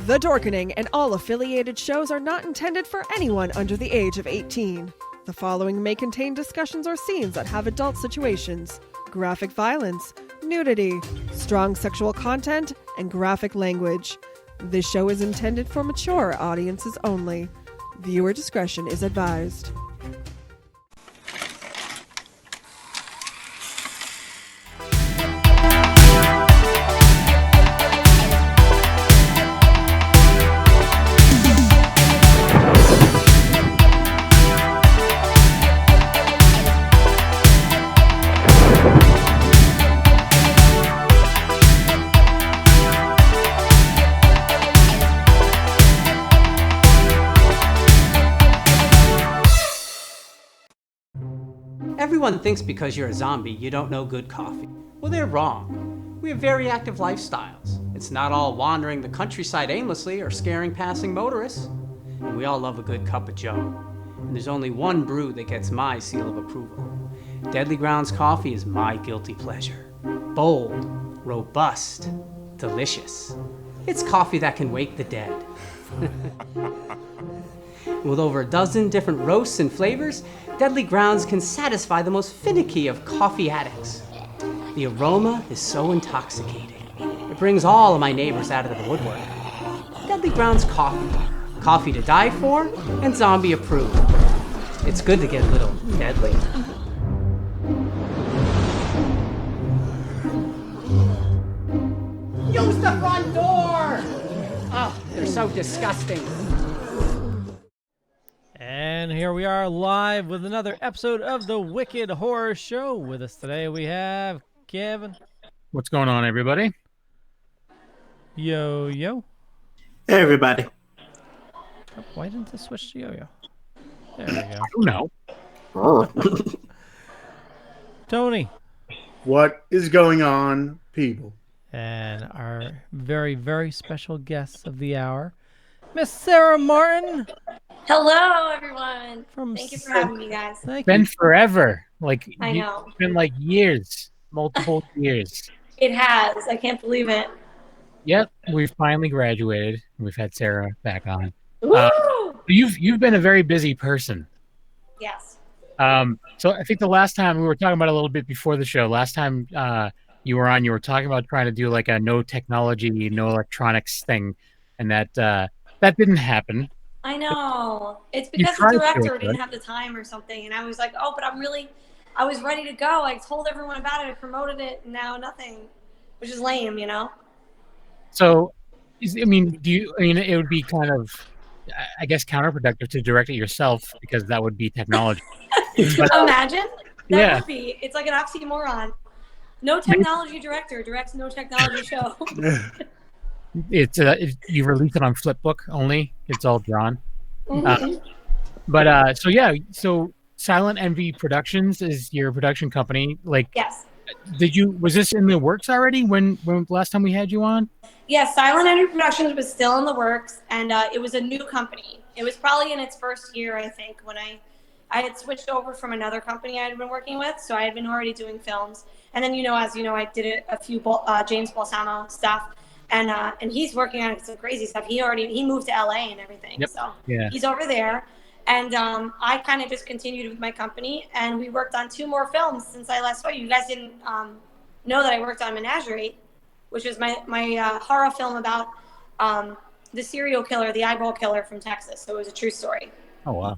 The Dorkening and all affiliated shows are not intended for anyone under the age of 18. The following may contain discussions or scenes that have adult situations, graphic violence, nudity, strong sexual content, and graphic language. This show is intended for mature audiences only. Viewer discretion is advised. Everyone thinks because you're a zombie, you don't know good coffee. Well, they're wrong. We have very active lifestyles. It's not all wandering the countryside aimlessly or scaring passing motorists. And we all love a good cup of joe. And there's only one brew that gets my seal of approval. Deadly Grounds coffee is my guilty pleasure. Bold, robust, delicious. It's coffee that can wake the dead. With over a dozen different roasts and flavors, Deadly Grounds can satisfy the most finicky of coffee addicts. The aroma is so intoxicating. It brings all of my neighbors out of the woodwork. Deadly Grounds coffee. Coffee to die for and zombie approved. It's good to get a little deadly. Use the front door! Oh, they're so disgusting. And here we are live with another episode of the Wicked Horror Show. With us today we have Kevin. What's going on, everybody? Yo-Yo. Hey, everybody. Oh, why didn't this switch to Yo-Yo? There we go. I don't know. Tony. What is going on, people? And our very, very special guest of the hour, Miss Sarah Martin. Hello, everyone. Thank you for having me, guys. It's been forever. I know. It's been like years, multiple years. It has. I can't believe it. Yep, we've finally graduated. We've had Sarah back on. Woo! You've been a very busy person. Yes. So I think the last time we were talking about it a little bit before the show. Last time you were on, you were talking about trying to do like a no technology, no electronics thing, and that didn't happen. I know. It's You because the tried to, director didn't right? have the time or something, and I was like, oh, but I was ready to go. I told everyone about it. I promoted it, and now nothing, which is lame, you know? So, I mean, it would be kind of, I guess, counterproductive to direct it yourself because that would be technology. But Imagine. That yeah, would be. It's like an oxymoron. No maybe technology director directs no technology show. you release it on Flipbook only. It's all drawn. Mhm. So Silent Envy Productions is your production company. Like, Yes. was this in the works already when last time we had you on? Yes, Silent Entry Productions was still in the works, and it was a new company. It was probably in its first year, I think, when I had switched over from another company I had been working with, so I had been already doing films. And then, as you know, I did a few James Balsamo stuff, and he's working on some crazy stuff. He moved to LA and everything, Yep. so Yeah. he's over there. And I kind of just continued with my company, and we worked on 2 more films since I last saw you. You guys didn't know that I worked on Menagerie, which was my horror film about the serial killer, the eyeball killer from Texas. So it was a true story. Oh wow.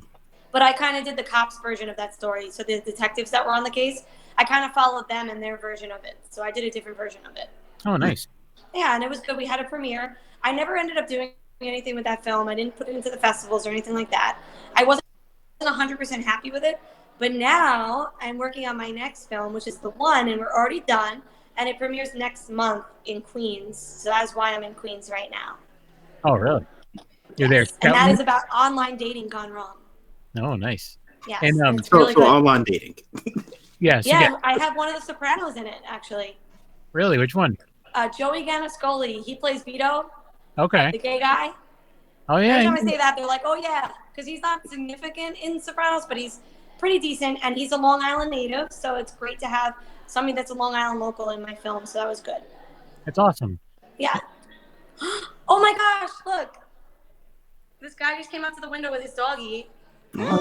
But I kind of did the cops version of that story. So the detectives that were on the case, I kind of followed them and their version of it. So I did a different version of it. Oh, nice. Yeah, and it was good. We had a premiere. I never ended up doing anything with that film. I didn't put it into the festivals or anything like that. I wasn't 100% happy with it. But now I'm working on my next film, which is The One, and we're already done. And it premieres next month in Queens. So that's why I'm in Queens right now. Oh, really? You're Yes. there. And that is about online dating gone wrong. Oh, nice. Yes. And it's really So good. online dating. yeah. So Yeah, I have one of the Sopranos in it, actually. Really? Which one? Joey Ganascoli. He plays Vito, Okay. the gay guy. Oh Every yeah. time I say that, they're like, oh, yeah, because he's not significant in Sopranos, but he's pretty decent, and he's a Long Island native, so it's great to have somebody that's a Long Island local in my film, so that was good. That's awesome. Yeah. Oh, my gosh, look. This guy just came out to the window with his doggy. I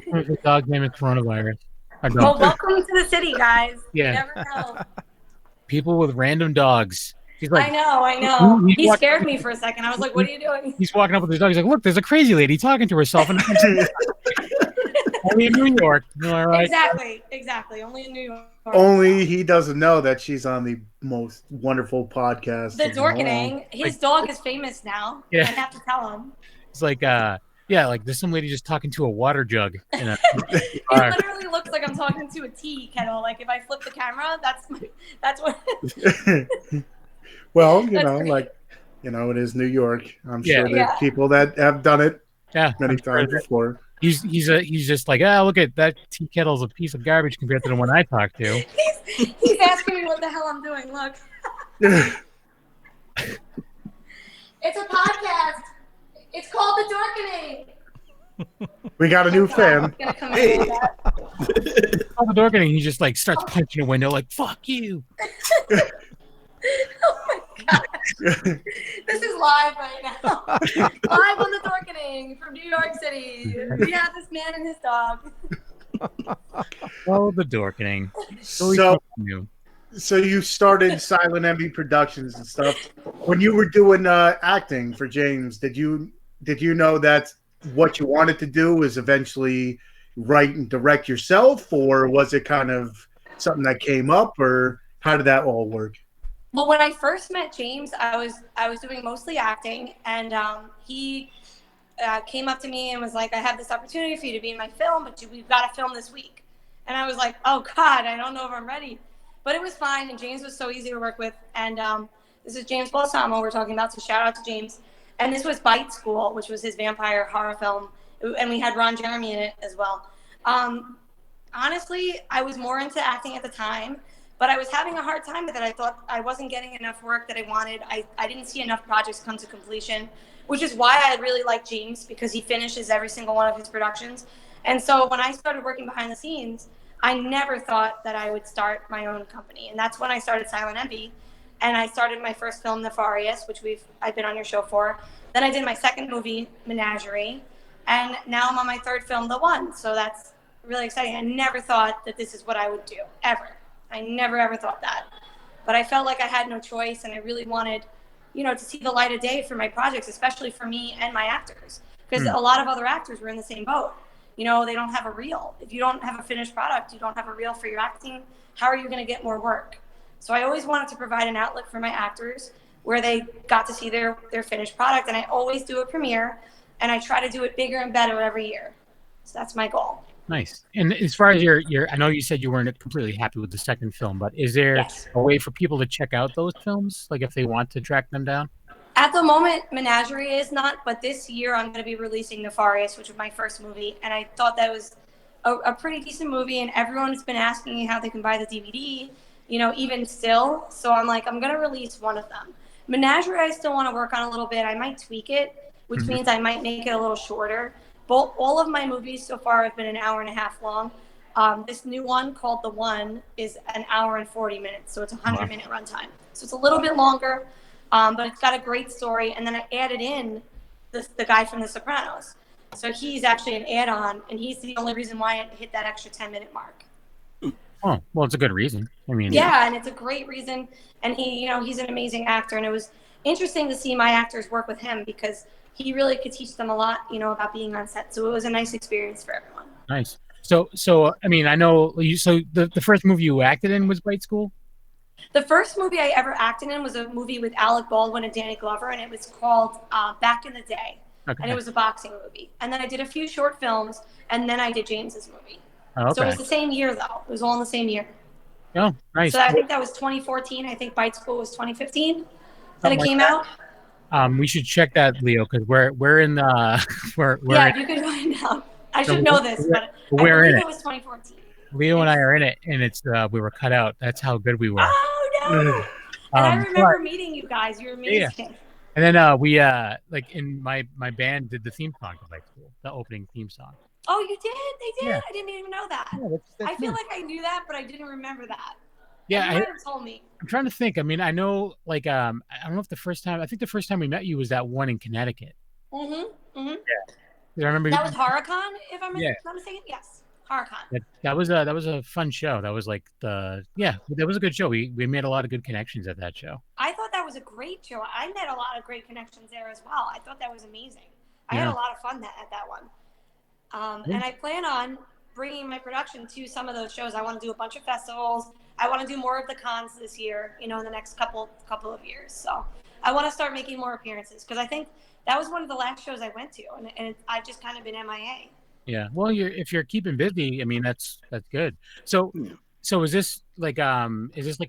think the dog name is coronavirus. Well, welcome to the city, guys. Yeah. You never know. People with random dogs. He's like, I know. He's He walking- scared me for a second. I was like, what are you doing? He's walking up with his dog. He's like, look, there's a crazy lady talking to herself. And only in New York. All right. Exactly. Only in New York. Only he doesn't know that she's on the most wonderful podcast. The of them all. Dorkening. His dog is famous now. Yeah. I have to tell him. It's like, like there's some lady just talking to a water jug. In a It bar. literally looks like I'm talking to a tea kettle. Like if I flip the camera, that's what. Well, That's great. it is New York. I'm Yeah. sure there's people that have done it Yeah. many I'm sure times that- before. He's just like, look at that tea kettle's a piece of garbage compared to the one I talk to. He's asking me what the hell I'm doing. Look, it's a podcast. It's called The Dorkening. We got a new I'm fan. gonna come in with that. On the door getting, he just like starts punching a window, like "fuck you." Oh my god. This is live right now. Live on The Dorkening from New York City. We have this man and his dog. Oh, the dorkening. So you started Silent Envy Productions and stuff. When you were doing acting for James, did you know that what you wanted to do was eventually write and direct yourself, or was it kind of something that came up, or how did that all work? Well, when I first met James, I was doing mostly acting, and he came up to me and was like, "I have this opportunity for you to be in my film, but we've got to film this week." And I was like, "Oh God, I don't know if I'm ready," but it was fine. And James was so easy to work with. And this is James Balsamo we're talking about, so shout out to James. And this was Bite School, which was his vampire horror film, and we had Ron Jeremy in it as well. Honestly, I was more into acting at the time. But I was having a hard time with it. I thought I wasn't getting enough work that I wanted. I didn't see enough projects come to completion, which is why I really like James, because he finishes every single one of his productions. And so when I started working behind the scenes, I never thought that I would start my own company. And that's when I started Silent Envy. And I started my first film, Nefarious, which I've been on your show for. Then I did my second movie, Menagerie. And now I'm on my third film, The One. So that's really exciting. I never thought that this is what I would do, ever. I never, ever thought that. But I felt like I had no choice, and I really wanted to see the light of day for my projects, especially for me and my actors, because a lot of other actors were in the same boat. They don't have a reel. If you don't have a finished product, you don't have a reel for your acting. How are you going to get more work? So I always wanted to provide an outlet for my actors where they got to see their finished product. And I always do a premiere, and I try to do it bigger and better every year. So that's my goal. Nice. And as far as your, I know you said you weren't completely happy with the second film, but is there a way for people to check out those films, like if they want to track them down? At the moment, Menagerie is not, but this year I'm going to be releasing Nefarious, which was my first movie, and I thought that was a pretty decent movie, and everyone's been asking me how they can buy the DVD, even still. So I'm like, I'm going to release one of them. Menagerie, I still want to work on a little bit. I might tweak it, which means I might make it a little shorter. All of my movies so far have been an hour and a half long. This new one called The One is an hour and 40 minutes, so it's a 100-minute runtime. So it's a little bit longer, but it's got a great story. And then I added in the guy from The Sopranos. So he's actually an add-on, and he's the only reason why it hit that extra 10-minute mark. Oh, well, it's a good reason. Yeah, and it's a great reason. And he's an amazing actor, and it was interesting to see my actors work with him because he really could teach them a lot, about being on set. So it was a nice experience for everyone. Nice. So I know you. So the first movie you acted in was Bite School. The first movie I ever acted in was a movie with Alec Baldwin and Danny Glover, and it was called Back in the Day. Okay. And it was a boxing movie. And then I did a few short films, and then I did James's movie. Oh, okay. So it was the same year, though. It was all in the same year. Oh, nice. So I think that was 2014. I think Bite School was 2015 that it came out. We should check that, Leo, because we're in the yeah, you can find out. I should know this, but I believe it was 2014. Leo and I are in it, and it's we were cut out. That's how good we were. Oh no! And I remember meeting you guys. You're amazing. Yeah. And then we like in my band did the theme song for Bite School, the opening theme song. Oh, you did? They did? Yeah. I didn't even know that. Yeah, that's I feel like I knew that, but I didn't remember that. Yeah, you might have told me. I'm trying to think. I mean, I know, like, I don't know if the first time we met you was that one in Connecticut. Yeah. I remember that was HorrorCon, if I'm not mistaken. Yes, HorrorCon. That was a fun show. That was like that was a good show. We made a lot of good connections at that show. I thought that was a great show. I met a lot of great connections there as well. I thought that was amazing. I had a lot of fun at that one. And I plan on bringing my production to some of those shows. I want to do a bunch of festivals. I want to do more of the cons this year, in the next couple of years. So I want to start making more appearances because I think that was one of the last shows I went to, and I've just kind of been MIA. Yeah, well, if you're keeping busy, I mean that's good. So is this like a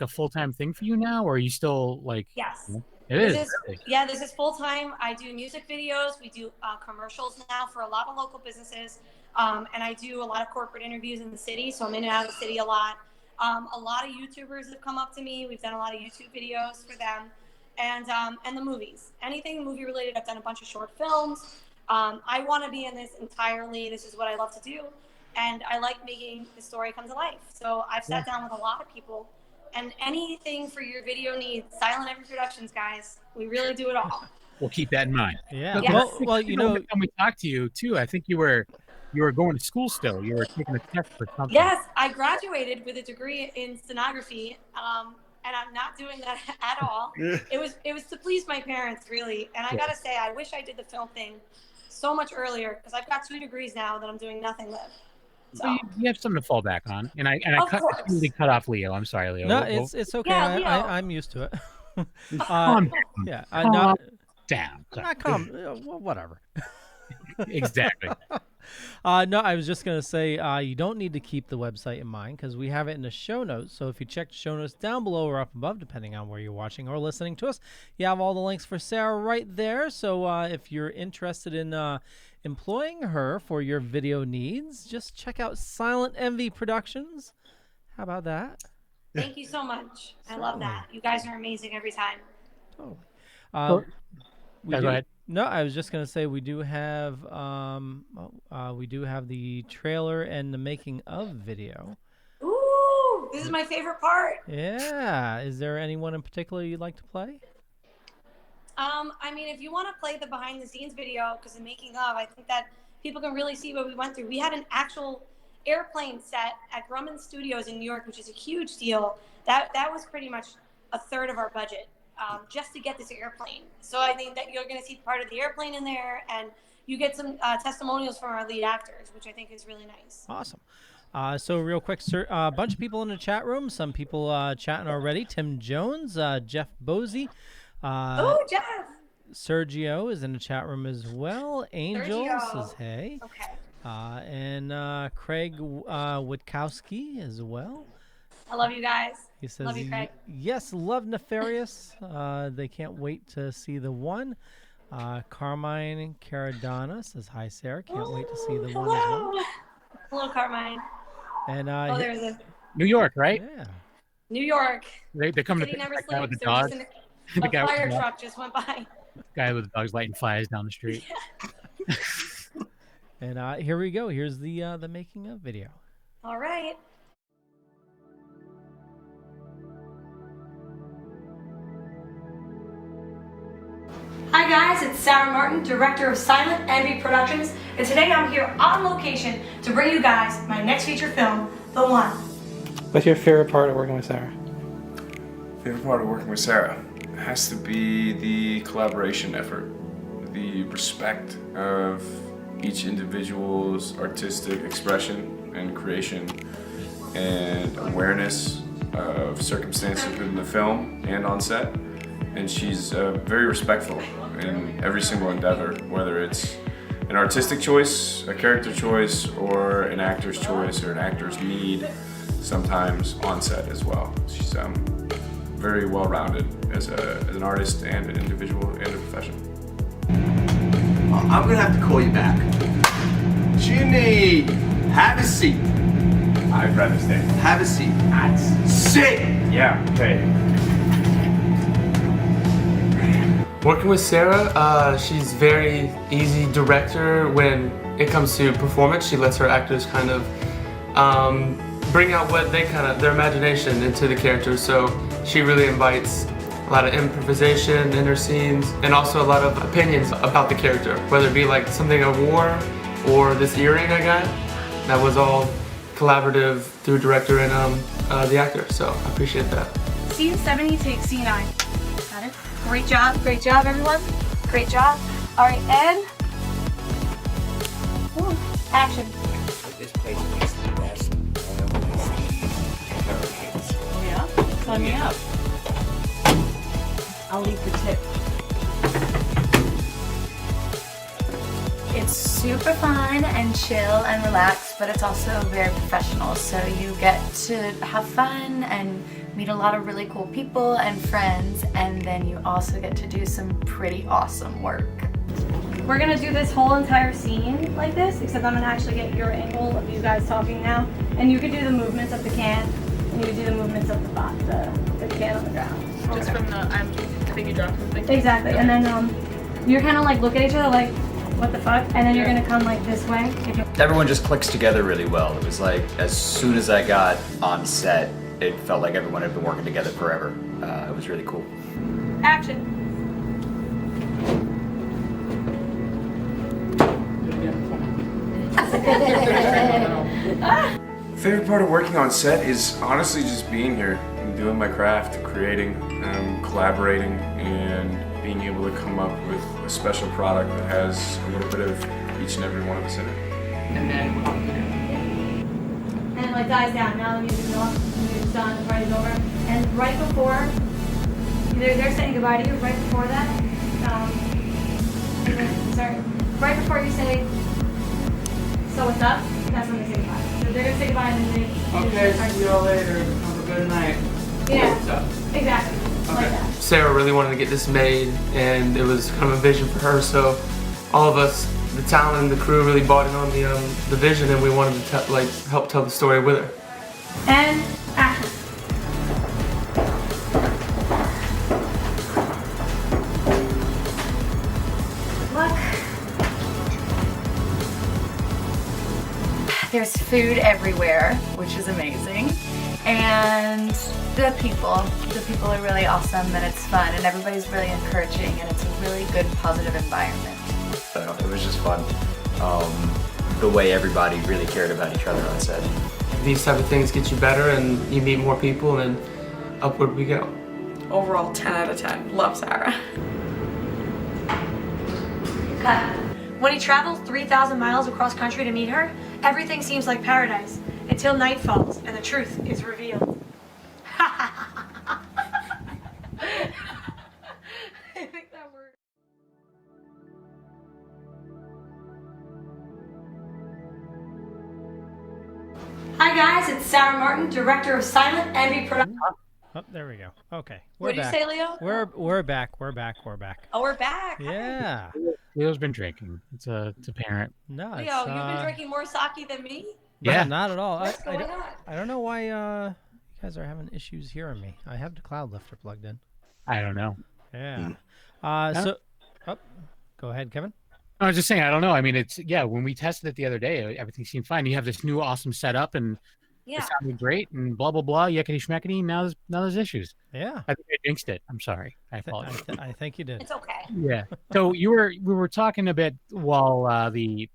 full-time thing for you now, or are you still like? Yes, it is. Yeah, this is full-time. I do music videos. We do commercials now for a lot of local businesses, and I do a lot of corporate interviews in the city. So I'm in and out of the city a lot. A lot of YouTubers have come up to me. We've done a lot of YouTube videos for them, and the movies. Anything movie related. I've done a bunch of short films. I want to be in this entirely. This is what I love to do, and I like making the story come to life. So I've sat down with a lot of people, and anything for your video needs, Silent Envy Productions, guys. We really do it all. We'll keep that in mind. Yeah. Yes. Well, when we talked to you too, I think you were going to school still. You were taking a test for something. Yes, I graduated with a degree in stenography, and I'm not doing that at all. It was to please my parents, really. And I gotta say, I wish I did the film thing so much earlier because I've got 2 degrees now that I'm doing nothing with. So you have something to fall back on. And I completely cut off Leo. I'm sorry, Leo. No, it's okay. Yeah, I'm used to it. Calm down. Yeah, calm down. Not calm. Whatever. Exactly. No, I was just going to say you don't need to keep the website in mind because we have it in the show notes. So if you check the show notes down below or up above, depending on where you're watching or listening to us, you have all the links for Sarah right there. So if you're interested in employing her for your video needs, just check out Silent Envy Productions. How about that? Thank you so much. I love that. You guys are amazing every time. Totally. Go ahead. No, I was just gonna say we do have the trailer and the making of video. Ooh, this is my favorite part. Yeah. Is there anyone in particular you'd like to play? I mean, if you want to play the behind the scenes video, because the making of, I think that people can really see what we went through. We had an actual airplane set at Grumman Studios in New York, which is a huge deal. That was pretty much a third of our budget. just to get this airplane. So I think that you're going to see part of the airplane in there, and you get some testimonials from our lead actors, which I think is really nice. Awesome. So real quick, sir, a bunch of people in the chat room. Some people chatting already. Tim Jones, Jeff Bosey. Oh, Jeff. Sergio is in the chat room as well. Angel says hey. Okay. And Craig Witkowski as well. I love you guys. He says, love you, Craig. Yes, love Nefarious. They can't wait to see the one. Carmine Caradonna says, hi, Sarah. Can't wait to see the one as well. Hello, Carmine. And there's a New York, right? yeah. New York. They come to City pick never that guy with sleeps. the There was dog. just The a guy with fire the dog. truck just went by. Guy with the dogs lighting fires down the street. And here we go. Here's the making of video. All right. Hi guys, it's Sarah Martin, director of Silent Envy Productions, and today I'm here on location to bring you guys my next feature film, The One. What's your favorite part of working with Sarah? Favorite part of working with Sarah has to be the collaboration effort, the respect of each individual's artistic expression and creation, and awareness of circumstances within the film and on set. And she's very respectful in every single endeavor, whether it's an artistic choice, a character choice, or an actor's choice or an actor's need, sometimes on set as well. She's very well-rounded as an artist and an individual and a professional. I'm gonna have to call you back. Ginny, have a seat. I'd rather stay. Have a seat. Sit. Yeah, okay. Working with Sarah, she's very easy director when it comes to performance. She lets her actors kind of bring out what their imagination into the characters. So she really invites a lot of improvisation in her scenes and also a lot of opinions about the character, whether it be like something I wore or this earring I got. That was all collaborative through director and the actor. So I appreciate that. Scene 70 takes C9. Got it? Great job, everyone. Great job. All right, and action. This place makes the best hurricanes. Yeah, sign me up. I'll leave the tip. It's super fun and chill and relaxed, but it's also very professional. So you get to have fun and meet a lot of really cool people and friends, and then you also get to do some pretty awesome work. We're gonna do this whole entire scene like this, except I'm gonna actually get your angle of you guys talking now, and you can do the movements of the can, and you can do the movements of the can on the ground. Just from the I think you dropped something. Exactly, and then you're kind of like look at each other like, what the fuck? And then you're gonna come like this way. Everyone just clicks together really well. It was like as soon as I got on set, it felt like everyone had been working together forever. It was really cool. Action. Favorite part of working on set is honestly just being here and doing my craft, creating, collaborating, and being able to come up with a special product that has a little bit of each and every one of us in it. And then And it like dies down. Now the music's off, the music's done, the party's over. And right before, they're saying goodbye to you, right before that, sorry, right before you say, so what's up, that's when they say goodbye. So they're gonna say goodbye and then they Okay, see you all later. Have a good night. Yeah, exactly, like that. Sarah really wanted to get this made, and it was kind of a vision for her. So all of us, the talent and the crew, really bought in on the vision, and we wanted to help tell the story with her. And action. Look. There's food everywhere, which is amazing. And the people are really awesome, and it's fun, and everybody's really encouraging, and it's a really good, positive environment. It was just fun. The way everybody really cared about each other on set. These type of things get you better, and you meet more people, and upward we go. overall 10 out of 10. Love Sarah. Cut. When he travels 3,000 miles across country to meet her, everything seems like paradise until night falls and the truth is revealed. I think that word. Hi guys, it's Sarah Martin, director of Silent Envy Productions. Oh, there we go. Okay, What'd you back. say, Leo? We're back. We're back. Oh, we're back. Yeah. Leo's been drinking. It's apparent. No, Leo, it's, you've been drinking more sake than me? Yeah, not at all. What's going on? I don't know why you guys are having issues hearing me. I have the cloud lifter plugged in. I don't know. Yeah. Go ahead, Kevin. I was just saying, I don't know. I mean, when we tested it the other day, everything seemed fine. You have this new awesome setup, and it sounded great, and blah blah blah, yuckity schmackety. Now there's issues. Yeah. I think I jinxed it. I'm sorry. I apologize. I think you did. It's okay. Yeah. So we were talking a bit while the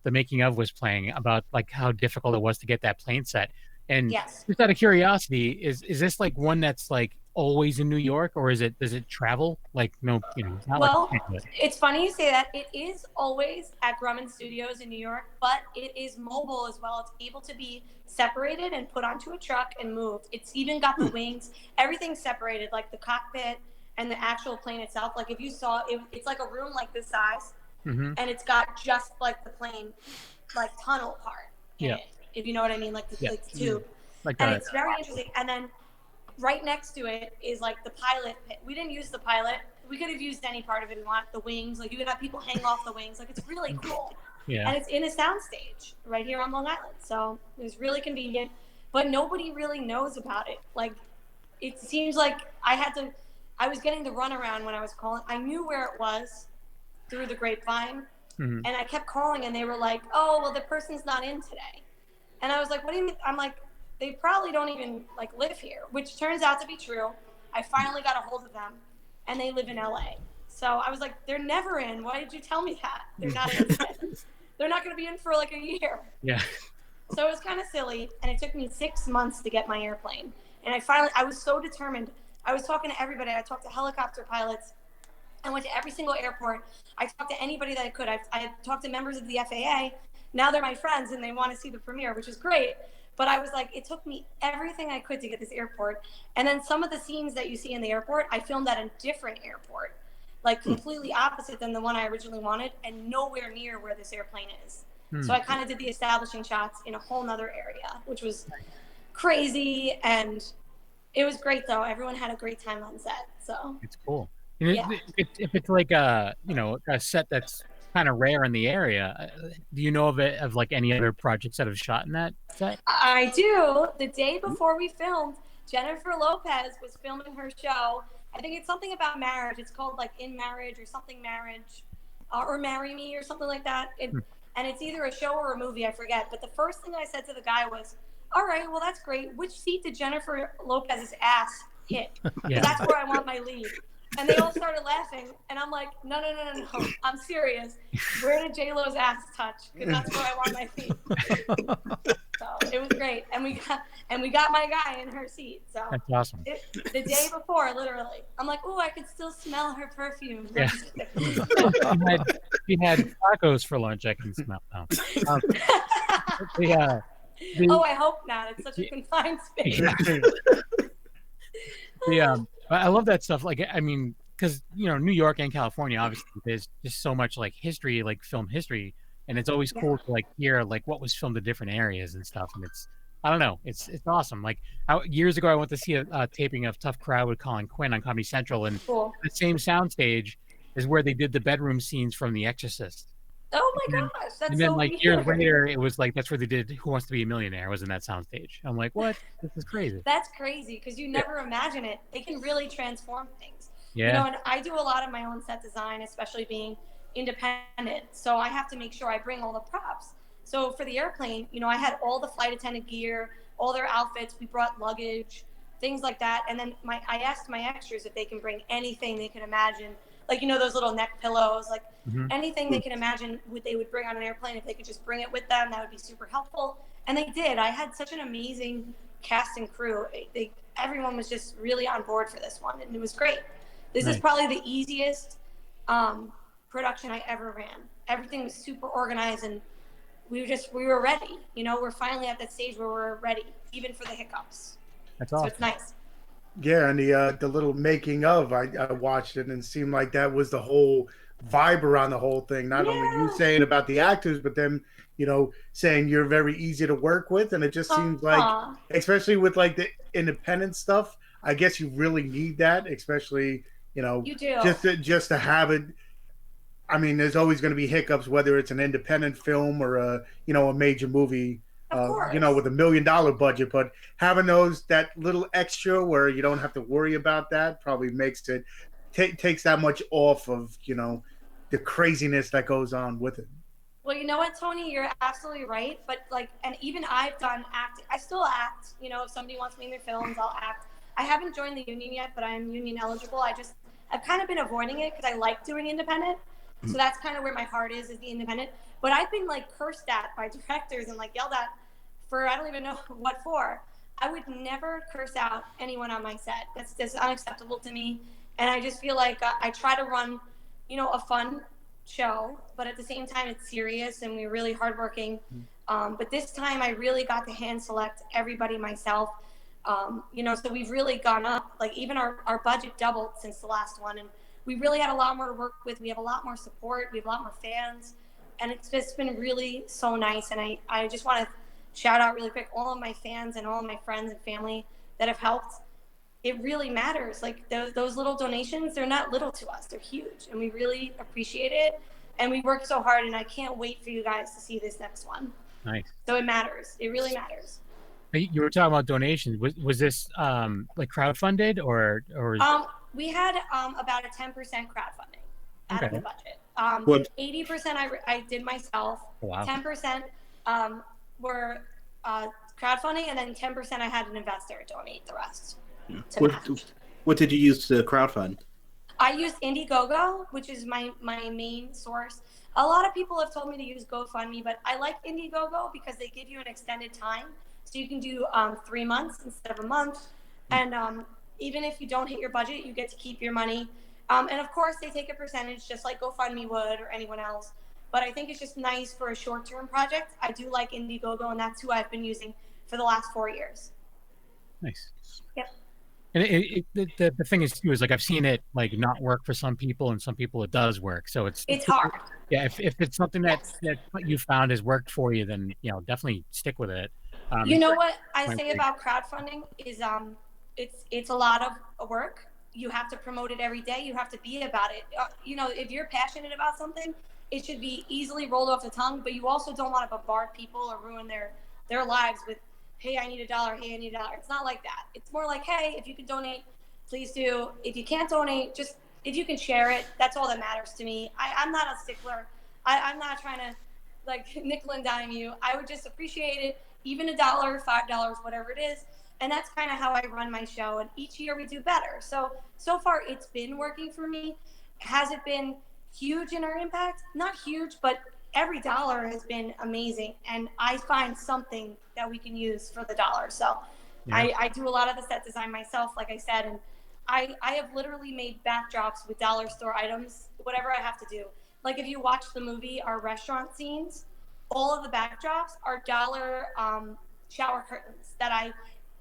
making of was playing about like how difficult it was to get that plane set. And just out of curiosity, is this like one that's like always in New York, or does it travel? Like not well, like it's funny you say that. It is always at Grumman Studios in New York, but it is mobile as well. It's able to be separated and put onto a truck and moved. It's even got the wings, everything's separated, like the cockpit and the actual plane itself. Like if you saw it, it's like a room like this size, and it's got just like the plane, like tunnel part. Yeah. If you know what I mean, like the tube. Like and that. it's very interesting. And then right next to it is like the pilot pit. We didn't use the pilot. We could have used any part of it we want. The wings, like you could have people hang off the wings. Like it's really cool. Yeah. And it's in a soundstage right here on Long Island. So it was really convenient, but nobody really knows about it. Like it seems like I was getting the runaround when I was calling. I knew where it was through the grapevine. And I kept calling and they were like, oh, well, the person's not in today. And I was like, what do you mean? I'm like, they probably don't even like live here, which turns out to be true. I finally got a hold of them and they live in LA. So I was like, they're never in. Why did you tell me that? They're not in. They're not going to be in for like a year. Yeah. So it was kind of silly. And it took me 6 months to get my airplane. And I was so determined. I was talking to everybody. I talked to helicopter pilots. I went to every single airport. I talked to anybody that I could. I talked to members of the FAA. Now they're my friends and they want to see the premiere, which is great. But I was like, it took me everything I could to get this airport. And then some of the scenes that you see in the airport, I filmed at a different airport, like completely opposite than the one I originally wanted and nowhere near where this airplane is. So I kind of did the establishing shots in a whole nother area, which was crazy. And it was great though. Everyone had a great time on set. So it's cool. And if it's like a set that's kind of rare in the area, do you know of like any other projects that have shot in that set? I do. The day before we filmed, Jennifer Lopez was filming her show. I think it's something about marriage. It's called like In Marriage or something marriage, or Marry Me or something like that. And it's either a show or a movie, I forget. But the first thing I said to the guy was, all right, well, that's great. Which seat did Jennifer Lopez's ass hit? That's where I want my lead. And they all started laughing, and I'm like, no, I'm serious. Where did J-Lo's ass touch? Because that's where I want my feet. So it was great, and we got my guy in her seat. So that's awesome. The day before, literally, I'm like, oh, I could still smell her perfume. Yeah. She had tacos for lunch. I can smell now. Oh, I hope not. It's such a confined space. I love that stuff. Like, I mean, because New York and California, obviously, there's just so much like history, like film history, and it's always cool to like hear like what was filmed in different areas and stuff. And I don't know, it's awesome. Like years ago, I went to see a taping of Tough Crowd with Colin Quinn on Comedy Central, and the same soundstage is where they did the bedroom scenes from The Exorcist. Oh my gosh, that's and then so like weird. years later, it was like that's where they did Who Wants to Be a Millionaire was in that soundstage. I'm like, what? This is crazy. That's crazy because you never imagine it. They can really transform things. Yeah. And I do a lot of my own set design, especially being independent. So I have to make sure I bring all the props. So for the airplane, I had all the flight attendant gear, all their outfits. We brought luggage, things like that. And then I asked my extras if they can bring anything they could imagine. Like, those little neck pillows, like anything they can imagine they would bring on an airplane. If they could just bring it with them, that would be super helpful. And they did. I had such an amazing cast and crew. everyone was just really on board for this one, and it was great. This is Nice. probably the easiest production I ever ran. Everything was super organized, and we were ready. You know, we're finally at that stage where we're ready, even for the hiccups. That's So awesome. it's nice. Yeah, and the little making of, I watched it and it seemed like that was the whole vibe around the whole thing. Not only you saying about the actors, but them, saying you're very easy to work with, and it just seems like, Aw. especially with like the independent stuff, I guess you really need that, especially You do. just to have it. I mean, there's always going to be hiccups, whether it's an independent film or a major movie. course. With $1 million budget, but having that little extra where you don't have to worry about that probably makes it takes that much off of the craziness that goes on with it. Well, you know what, Tony, you're absolutely right. But and even I've done acting. I still act. If somebody wants me in their films, I'll act. I haven't joined the union yet, but I'm union eligible. I've kind of been avoiding it because I like doing independent. So that's kind of where my heart is the independent. But I've been cursed at by directors and yelled at for I don't even know what for. I would never curse out anyone on my set. That's unacceptable to me. And I just feel like I try to run, a fun show, but at the same time it's serious and we're really hardworking. But this time I really got to hand select everybody myself. So we've really gone up. Even our budget doubled since the last one, and we really had a lot more to work with. We have a lot more support. We have a lot more fans, and it's just been really so nice. And I just want to shout out really quick all of my fans and all of my friends and family that have helped. It really matters. Those little donations, they're not little to us. They're huge, and we really appreciate it. And we work so hard, and I can't wait for you guys to see this next one. Nice. So it matters. It really matters. You were talking about donations. Was this crowdfunded or? We had about a 10% crowdfunding out of Okay. the budget. What- 80% I did myself. Oh, wow. 10% were crowdfunding, and then 10% I had an investor donate the rest. What did you use to crowdfund? I used Indiegogo, which is my main source. A lot of people have told me to use GoFundMe, but I like Indiegogo because they give you an extended time. So you can do 3 months instead of a month. And even if you don't hit your budget, you get to keep your money. And of course, they take a percentage just like GoFundMe would or anyone else. But I think it's just nice for a short-term project. I do like Indiegogo, and that's who I've been using for the last 4 years. Nice. Yep. And the thing is too is I've seen it not work for some people, and some people it does work. So it's hard. Yeah, if it's something that you found has worked for you, then definitely stick with it. You know what I say about crowdfunding is it's a lot of work. You have to promote it every day. You have to be about it. If you're passionate about something, it should be easily rolled off the tongue, but you also don't want to bombard people or ruin their lives with, hey, I need $1. Hey, I need $1. It's not like that. It's more like, hey, if you can donate, please do. If you can't donate, just if you can share it, that's all that matters to me. I'm not a stickler. I'm not trying to nickel and dime you. I would just appreciate it, even $1, $5, whatever it is. And that's kind of how I run my show. And each year we do better. So far it's been working for me. Has it been huge in our impact? Not huge, but every dollar has been amazing. And I find something that we can use for the dollar. So Yeah. I do a lot of the set design myself, like I said, and I have literally made backdrops with dollar store items, whatever I have to do. Like if you watch the movie, our restaurant scenes, all of the backdrops are dollar shower curtains that I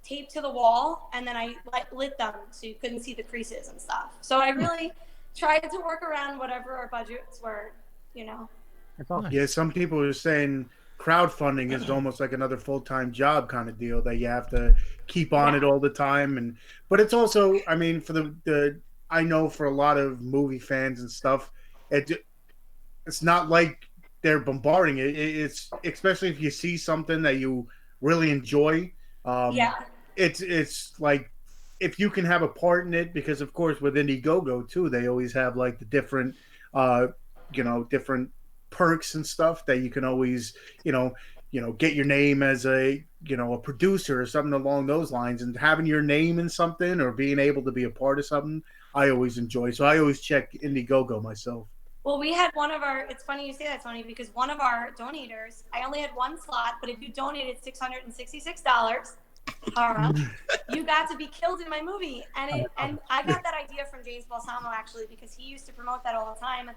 taped to the wall, and then I lit them so you couldn't see the creases and stuff. So I really tried to work around whatever our budgets were, Yeah, some people are saying crowdfunding is almost like another full-time job kind of deal that you have to keep on it all the time. But it's also, I mean, for the I know for a lot of movie fans and stuff, it's not like they're bombarding it. It's especially if you see something that you really enjoy. It's like if you can have a part in it, because of course with Indiegogo too, they always have the different different perks and stuff that you can always get your name as a producer or something along those lines, and having your name in something or being able to be a part of something I always enjoy. So I always check Indiegogo myself. Well, we had one of our, it's funny you say that, Tony, because one of our donators, I only had one slot, but if you donated $666, Hara, you got to be killed in my movie. And I got that idea from James Balsamo, actually, because he used to promote that all the time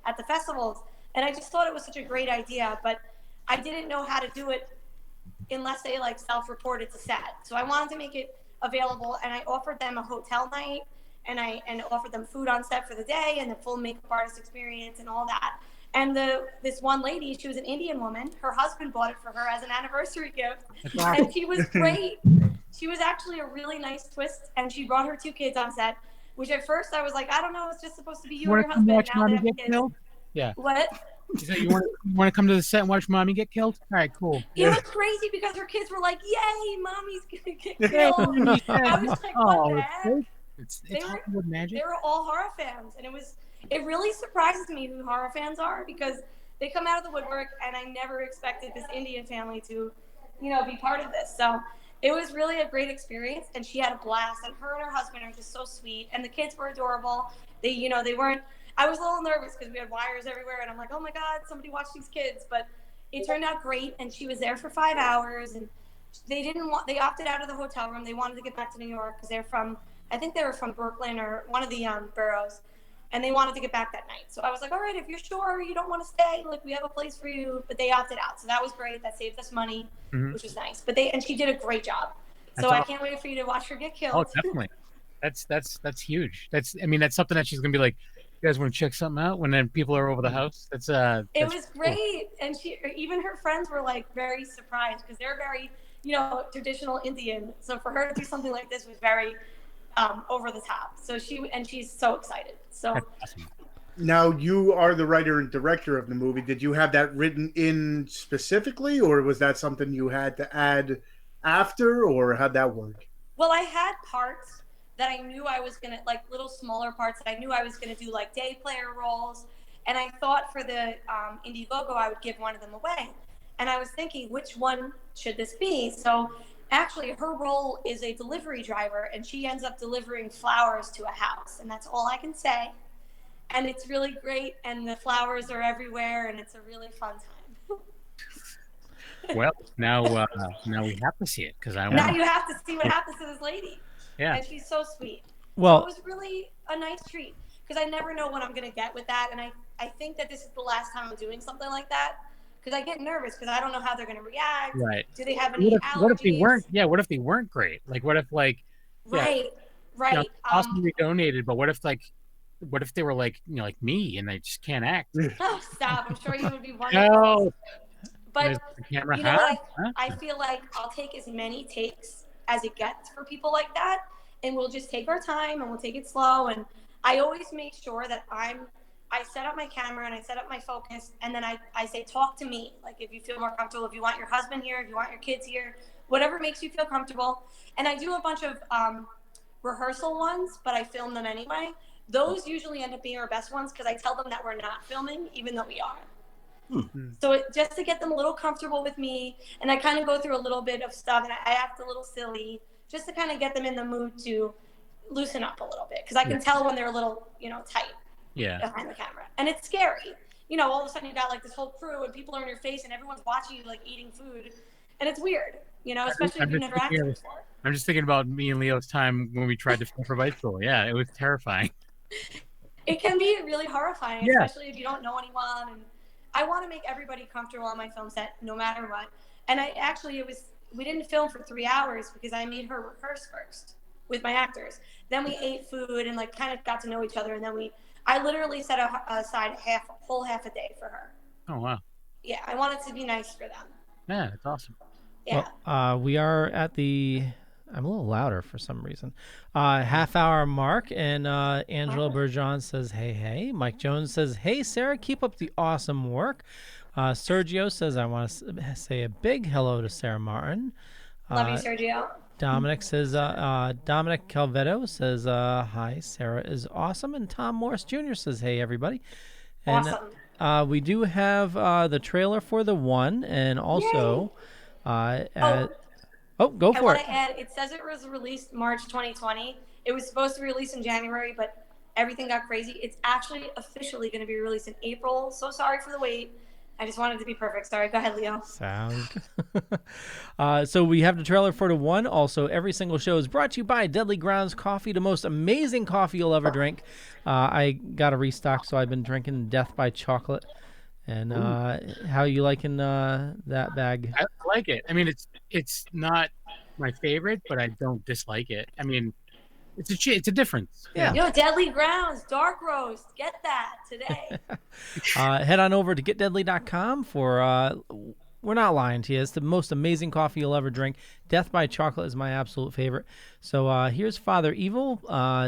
at the festivals. And I just thought it was such a great idea, but I didn't know how to do it unless they like self-reported to set. So I wanted to make it available, and I offered them a hotel night, and I offered them food on set for the day and the full makeup artist experience and all that. And this one lady, she was an Indian woman. Her husband bought it for her as an anniversary gift, and she was great. She was actually a really nice twist, and she brought her 2 kids on set, which at first I was like, I don't know, it's just supposed to be you and your husband. Watch Now mommy they have get kids. killed? Yeah. What? She said, you want to come to the set and watch mommy get killed? All right, cool. It was crazy because her kids were like, "Yay, mommy's gonna get killed!" I was like, "What the heck?" It's Hollywood magic. They were all horror fans, and it really surprises me who horror fans are, because they come out of the woodwork, and I never expected this Indian family to, be part of this. So it was really a great experience, and she had a blast. And her husband are just so sweet, and the kids were adorable. They weren't. I was a little nervous because we had wires everywhere, and I'm like, oh my God, somebody watch these kids. But it turned out great, and she was there for 5 hours, and they opted out of the hotel room. They wanted to get back to New York because I think they were from Brooklyn or one of the boroughs, and they wanted to get back that night. So I was like, all right, if you're sure you don't want to stay, like, we have a place for you. But they opted out, so that was great. That saved us money, which was nice. But she did a great job. So I can't wait for you to watch her get killed. Oh, definitely. That's huge. That's something that she's gonna be like, you guys want to check something out when then people are over the house? It was great. And even her friends were like very surprised because they're very, traditional Indian. So for her to do something like this was very over the top. So she's so excited. So awesome. Now, you are the writer and director of the movie. Did you have that written in specifically, or was that something you had to add after, or how'd that work? Well, I had parts that I knew I was going to, like little smaller parts that I knew I was going to do, like day player roles. And I thought for the Indiegogo, I would give one of them away. And I was thinking, which one should this be? So actually, her role is a delivery driver, and she ends up delivering flowers to a house. And that's all I can say. And it's really great, and the flowers are everywhere, and it's a really fun time. Well, now we have to see it, because now you have to see what happens to this lady. Yeah. And she's so sweet. Well, so it was really a nice treat, because I never know what I'm going to get with that. And I think that this is the last time I'm doing something like that, because I get nervous because I don't know how they're going to react. Right. Do they have any allergies? What if they weren't? Yeah. What if they weren't great? Like, what if Right. Possibly donated, but what if they were like me and they just can't act? Oh, stop! I'm sure you would be wonderful. No. But you know what? I feel like I'll take as many takes as it gets for people like that, and we'll just take our time and we'll take it slow. And I always make sure that I set up my camera and I set up my focus, and then I say, talk to me. Like, if you feel more comfortable, if you want your husband here, if you want your kids here, whatever makes you feel comfortable. And I do a bunch of rehearsal ones, but I film them anyway. Those usually end up being our best ones because I tell them that we're not filming, even though we are. So just to get them a little comfortable with me, and I kind of go through a little bit of stuff, and I act a little silly, just to kind of get them in the mood to loosen up a little bit, because I can tell when they're a little, tight behind the camera. And it's scary. All of a sudden you got like this whole crew and people are in your face and everyone's watching you like eating food, and it's weird, especially if you've never acted before. I'm just thinking about me and Leo's time when we tried to film for Vice School. Yeah, it was terrifying. It can be really horrifying, especially if you don't know anyone. And I want to make everybody comfortable on my film set, no matter what. And we didn't film for 3 hours because I made her rehearse first with my actors. Then we ate food and like kind of got to know each other. And then I literally set aside a whole half a day for her. Oh, wow. Yeah, I want it to be nice for them. Yeah, that's awesome. Yeah. Well, we are at the, I'm a little louder for some reason, half-hour mark, and Angela Bergeron says, hey. Mike Jones says, hey, Sarah, keep up the awesome work. Sergio says, I want to say a big hello to Sarah Martin. Love you, Sergio. Dominic says, Dominic Calvetto says, hi, Sarah is awesome. And Tom Morris Jr. says, hey, everybody. And we do have the trailer for The One, and also... go for it. I want to add, it says it was released March 2020. It was supposed to be released in January, but everything got crazy. It's actually officially going to be released in April. So sorry for the wait. I just wanted to be perfect. Sorry, go ahead, Leo. Sound. So we have the trailer for the one. Also, every single show is brought to you by Deadly Grounds Coffee, the most amazing coffee you'll ever drink. I got a restock, so I've been drinking Death by Chocolate. And how you liking that bag? I like it. I mean, it's not my favorite, but I don't dislike it. I mean, it's a difference. Yeah. Yo, Deadly Grounds, Dark Roast. Get that today. Head on over to getdeadly.com for, we're not lying to you, it's the most amazing coffee you'll ever drink. Death by Chocolate is my absolute favorite. So here's Father Evil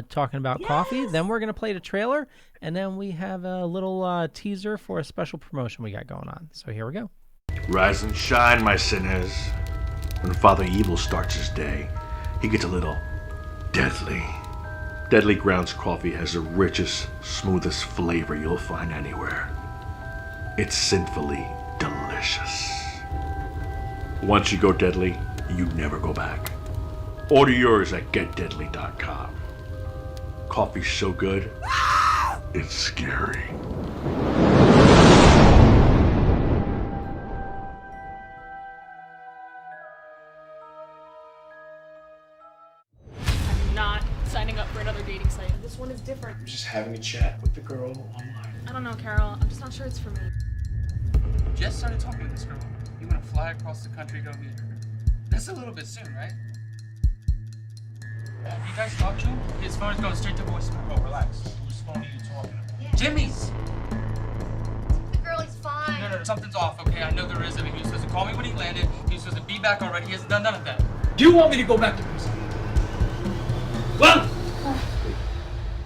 talking about coffee. Then we're going to play the trailer, and then we have a little teaser for a special promotion we got going on. So here we go. Rise and shine, my sinners. When Father Evil starts his day, he gets a little deadly. Deadly Grounds Coffee has the richest, smoothest flavor you'll find anywhere. It's sinfully delicious. Once you go deadly, you never go back. Order yours at getdeadly.com. Coffee's so good, it's scary. I'm not signing up for another dating site. This one is different. I'm just having a chat with the girl online. I don't know, Carol. I'm just not sure it's for me. Just started talking to this girl. You want to fly across the country, go meet her. That's a little bit soon, right? Have you guys talked to him? His phone's going straight to voicemail. Oh, relax. Whose phone are you talking about? Jimmy's! The girl is fine. No, something's off, okay? I know there is. I mean, he was supposed to call me when he landed. He was supposed to be back already. He hasn't done none of that. Do you want me to go back to prison? Well,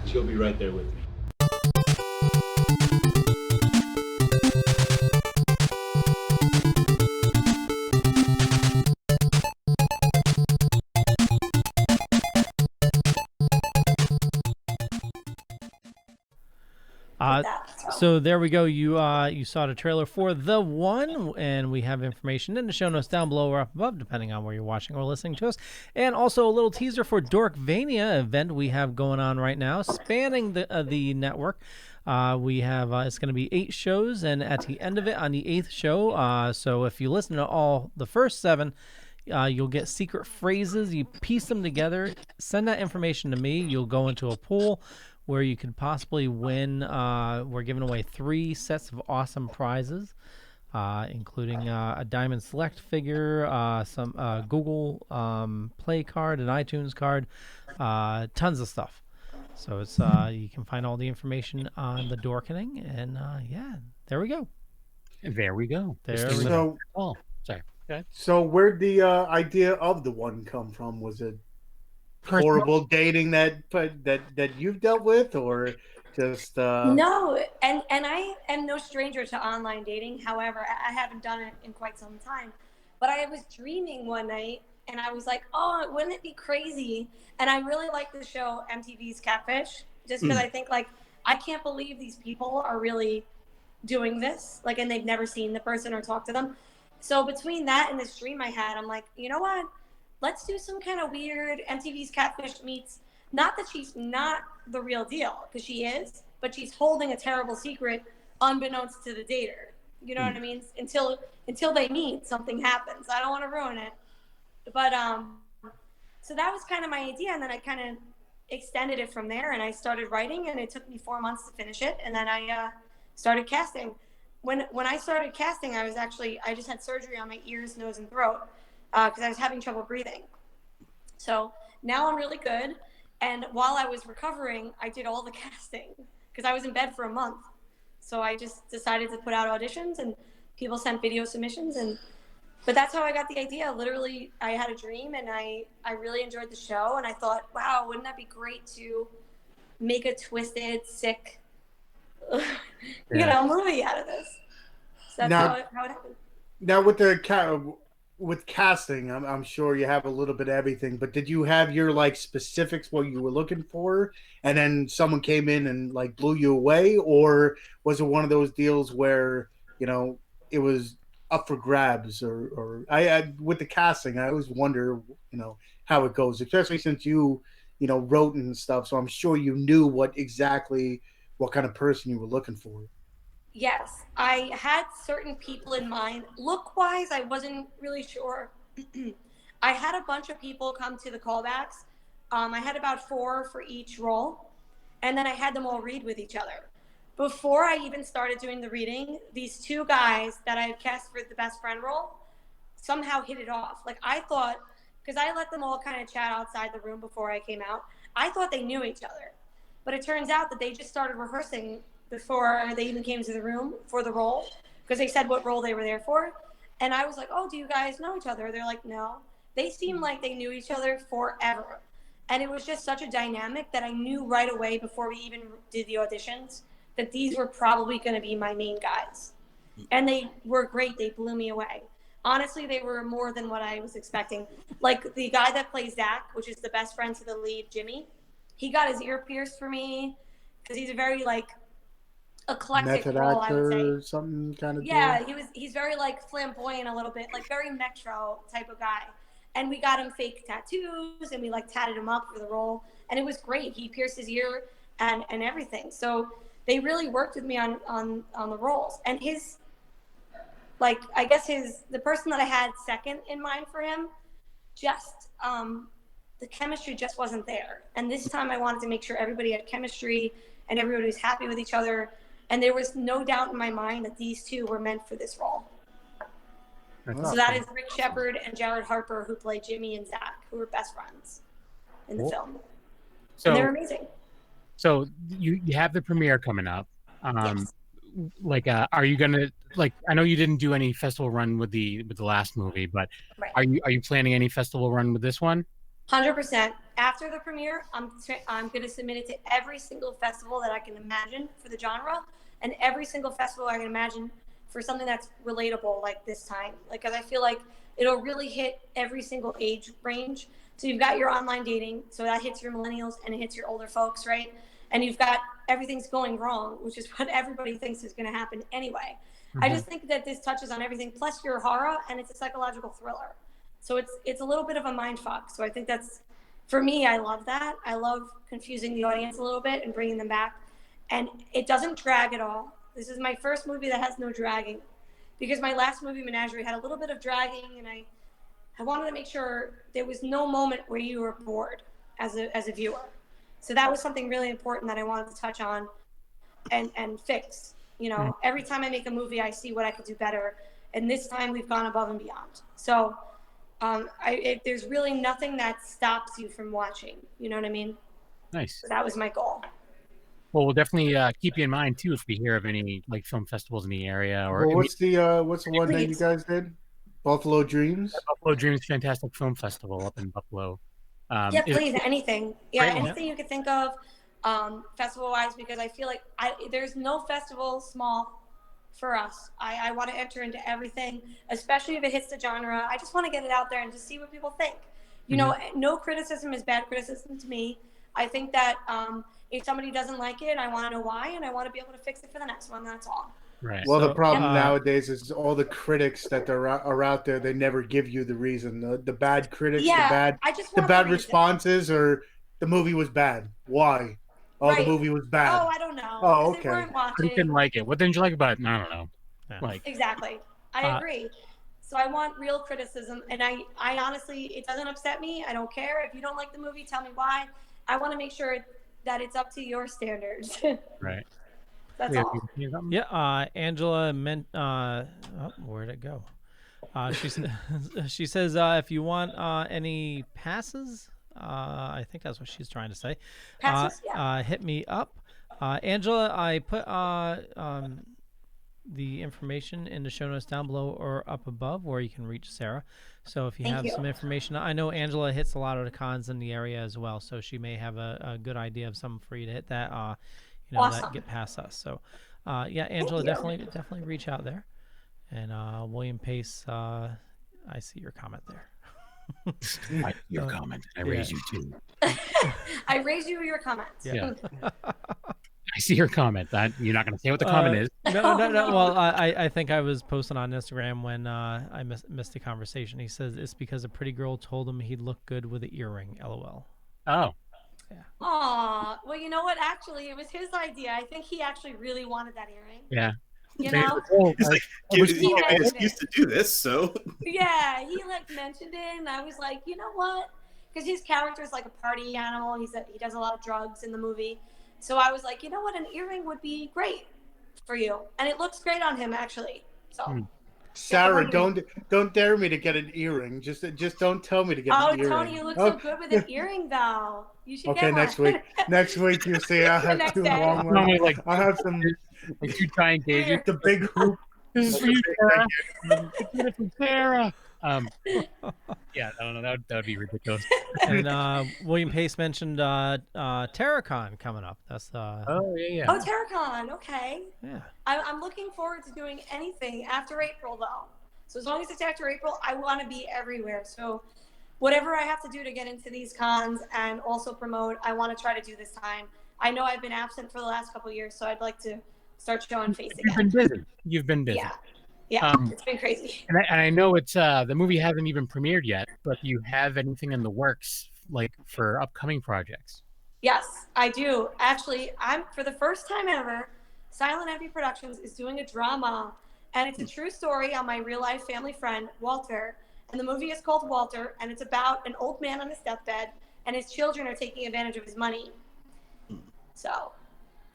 she'll be right there with me. So there we go. You saw the trailer for The One, and we have information in the show notes down below or up above, depending on where you're watching or listening to us. And also a little teaser for Dorkvania event we have going on right now, spanning the network. We have it's going to be 8 shows, and at the end of it, on the 8th show, so if you listen to all the first 7, you'll get secret phrases. You piece them together, send that information to me. You'll go into a pool where you could possibly win. We're giving away 3 sets of awesome prizes, including a Diamond Select figure, some Google Play card, an iTunes card, tons of stuff. So it's you can find all the information on the Dorkening, and yeah, there we go. There we go. There we go. Oh, sorry. Okay. So where'd the idea of The One come from? Was it horrible dating that you've dealt with, or just No, and I am no stranger to online dating. However, I haven't done it in quite some time. But I was dreaming one night, and I was like, oh, wouldn't it be crazy? And I really like the show MTV's Catfish, just because I think, like, I can't believe these people are really doing this, like, and they've never seen the person or talked to them. So between that and this dream I had, I'm like, you know what? Let's do some kind of weird MTV's Catfish meets, not that she's not the real deal, because she is, but she's holding a terrible secret unbeknownst to the dater. You know what I mean? Until they meet, something happens. I don't want to ruin it. But so that was kind of my idea, and then I kind of extended it from there, and I started writing, and it took me 4 months to finish it, and then I started casting. When I started casting, I just had surgery on my ears, nose, and throat, because I was having trouble breathing. So now I'm really good. And while I was recovering, I did all the casting because I was in bed for a month. So I just decided to put out auditions, and people sent video submissions. But that's how I got the idea. Literally, I had a dream, and I really enjoyed the show. And I thought, wow, wouldn't that be great to make a twisted, sick, movie out of this? So that's how it happened. Now with casting, I'm sure you have a little bit of everything, but did you have your like specifics what you were looking for, and then someone came in and like blew you away, or was it one of those deals where it was up for grabs? Or I with the casting, I always wonder how it goes, especially since you wrote and stuff, so I'm sure you knew what kind of person you were looking for. Yes, I had certain people in mind. Look-wise, I wasn't really sure. I had a bunch of people come to the callbacks. I had about 4 for each role, and then I had them all read with each other. Before I even started doing the reading, these 2 guys that I had cast for the best friend role somehow hit it off. Like, I thought, because I let them all kind of chat outside the room before I came out, I thought they knew each other. But it turns out that they just started rehearsing before they even came to the room for the role, because they said what role they were there for. And I was like, oh, do you guys know each other? They're like, no. They seemed like they knew each other forever. And it was just such a dynamic that I knew right away before we even did the auditions that these were probably going to be my main guys. And they were great. They blew me away. Honestly, they were more than what I was expecting. Like the guy that plays Zach, which is the best friend to the lead, Jimmy, he got his ear pierced for me because he's a very like eclectic Method role, I would say. actor, something kind of. Yeah, deal? he's very like flamboyant a little bit, like very metro type of guy. And we got him fake tattoos and we like tatted him up for the role. And it was great. He pierced his ear and everything. So they really worked with me on the roles. And his, like, I guess the person that I had second in mind for him, just, the chemistry just wasn't there. And this time I wanted to make sure everybody had chemistry and everybody was happy with each other. And there was no doubt in my mind that these 2 were meant for this role. So that is Rick Shepard and Jared Harper, who play Jimmy and Zach, who were best friends in the film. So, and they're amazing. So you have the premiere coming up. Yes. Like, are you gonna like? I know you didn't do any festival run with the last movie, but Right. are you planning any festival run with this one? 100%. After the premiere, I'm going to submit it to every single festival that I can imagine for the genre, and every single festival I can imagine for something that's relatable like this time. Like, because I feel like it'll really hit every single age range. So you've got your online dating, so that hits your millennials and it hits your older folks, right? And you've got everything's going wrong, which is what everybody thinks is going to happen anyway. I just think that this touches on everything, plus your horror, and it's a psychological thriller. So it's a little bit of a mind fuck. So I think that's, for me, I love that. I love confusing the audience a little bit and bringing them back. And it doesn't drag at all. This is my first movie that has no dragging, because my last movie, Menagerie, had a little bit of dragging, and I wanted to make sure there was no moment where you were bored as a viewer. So that was something really important that I wanted to touch on and fix. You know, every time I make a movie, I see what I could do better. And this time we've gone above and beyond. So there's really nothing that stops you from watching. You know what I mean? Nice. So that was my goal. Well, we'll definitely keep you in mind too if we hear of any like film festivals in the area. Or Well, what's the one that you guys did? Buffalo Dreams. Buffalo Dreams Fantastic Film Festival up in Buffalo. Yeah, please, anything. Yeah, Great. anything you could think of, festival-wise, because I feel like there's no festival small for us. I want to enter into everything, especially if it hits the genre. I just want to get it out there and just see what people think. You know, no criticism is bad criticism to me. I think that if somebody doesn't like it, I want to know why, and I want to be able to fix it for the next one. That's all. Right. Well, the problem nowadays is all the critics that are out there. They never give you the reason. The bad critics, Yeah, the bad responses, or the movie was bad. Why? Oh, Right. the movie was bad. Oh, I don't know. Oh, 'Cause they okay. weren't You watching. didn't like it. What didn't you like about it? I don't know. Like, Exactly. I agree. So I want real criticism, and I honestly, it doesn't upset me. I don't care. If you don't like the movie, tell me why. I want to make sure that it's up to your standards. right. That's all. Yeah, Angela meant. Where'd it go? She says if you want any passes, I think that's what she's trying to say. Passes, hit me up, Angela. I put the information in the show notes down below or up above, where you can reach Sarah. So if you Thank have you. some information, I know Angela hits a lot of the cons in the area as well, so she may have a good idea of something for you to hit that. That Awesome. get past us. So, yeah, Angela, you. definitely reach out there. And William Pace, I see your comment there. Your comment. I raise you too. I raise you your comments. Yeah. I see your comment. That you're not going to say what the comment is. No. Well, I think I was posting on Instagram when I missed the conversation. He says it's because a pretty girl told him he'd look good with an earring. LOL. Oh. Aw, well, you know what? Actually, it was his idea. I think he actually really wanted that earring. Yeah. You know? It's like, give me an excuse to do this, so. Yeah, he like mentioned it, and I was like, you know what? Because his character is like a party animal. He does a lot of drugs in the movie, so I was like, you know what? An earring would be great for you, and it looks great on him actually. So. Sarah, don't dare me to get an earring. Just don't tell me to get an earring. Oh, Tony, you look so good with an earring, though. You should Okay, get one. next week. Next week, you see, I have next two day. long Normally, ones. like, I have some like 2 giant gauges. the big hoop. This is for you, Sarah. Get it from Sarah. Yeah, I don't know. That would be ridiculous. And William Pace mentioned Terracon coming up. That's Oh yeah. Oh, Terracon. Okay. Yeah. I'm looking forward to doing anything after April, though. So as long as it's after April, I want to be everywhere. So whatever I have to do to get into these cons and also promote, I want to try to do this time. I know I've been absent for the last couple of years, so I'd like to start showing face again. You've been busy. Yeah, it's been crazy. And I know it's the movie hasn't even premiered yet, but do you have anything in the works like for upcoming projects? Yes, I do. Actually, for the first time ever, Silent Envy Productions is doing a drama, and it's a true story on my real life family friend, Walter. And the movie is called Walter, and it's about an old man on his deathbed, and his children are taking advantage of his money. So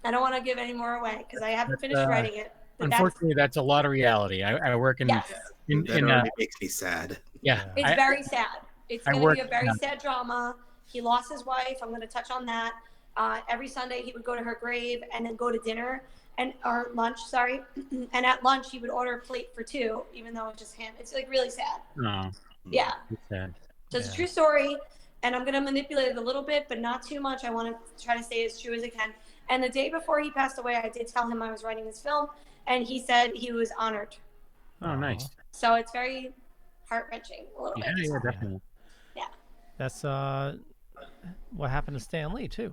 I don't want to give any more away because I haven't finished writing it. Unfortunately, that's a lot of reality. I work in. Yes. That already makes me sad. Yeah. It's very sad. It's I going to work- be a very sad drama. He lost his wife. I'm going to touch on that. Every Sunday he would go to her grave and then go to dinner or lunch, sorry. And at lunch he would order a plate for 2, even though it's just him. It's like really sad. No. Yeah. It's sad. So it's a true story, and I'm going to manipulate it a little bit, but not too much. I want to try to stay as true as I can. And the day before he passed away, I did tell him I was writing this film, and he said he was honored. Oh, nice. So it's very heart-wrenching a little Yeah, bit. yeah, definitely. Yeah. That's what happened to Stan Lee too.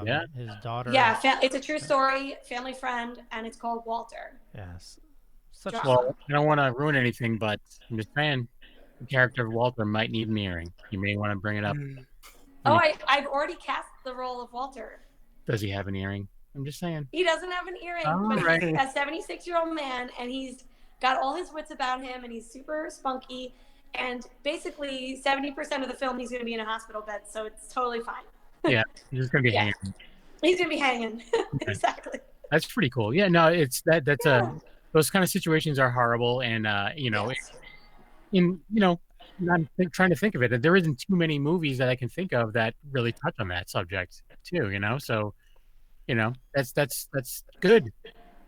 Yeah. His daughter. Yeah, it's a true story, family friend, and it's called Walter. Yes. Such Well, I don't want to ruin anything, but I'm just saying the character of Walter might need an earring. You may want to bring it up. Oh, I've already cast the role of Walter. Does he have an earring? I'm just saying. He doesn't have an earring, Oh, but right. he's a 76-year-old man, and he's got all his wits about him, and he's super spunky. And basically, 70% of the film, he's going to be in a hospital bed, so it's totally fine. Yeah, he's just gonna be hanging. He's going to be hanging. Exactly. That's pretty cool. Yeah, no, it's that's those kind of situations are horrible, and I'm trying to think of it. There isn't too many movies that I can think of that really touch on that subject too. So, that's good.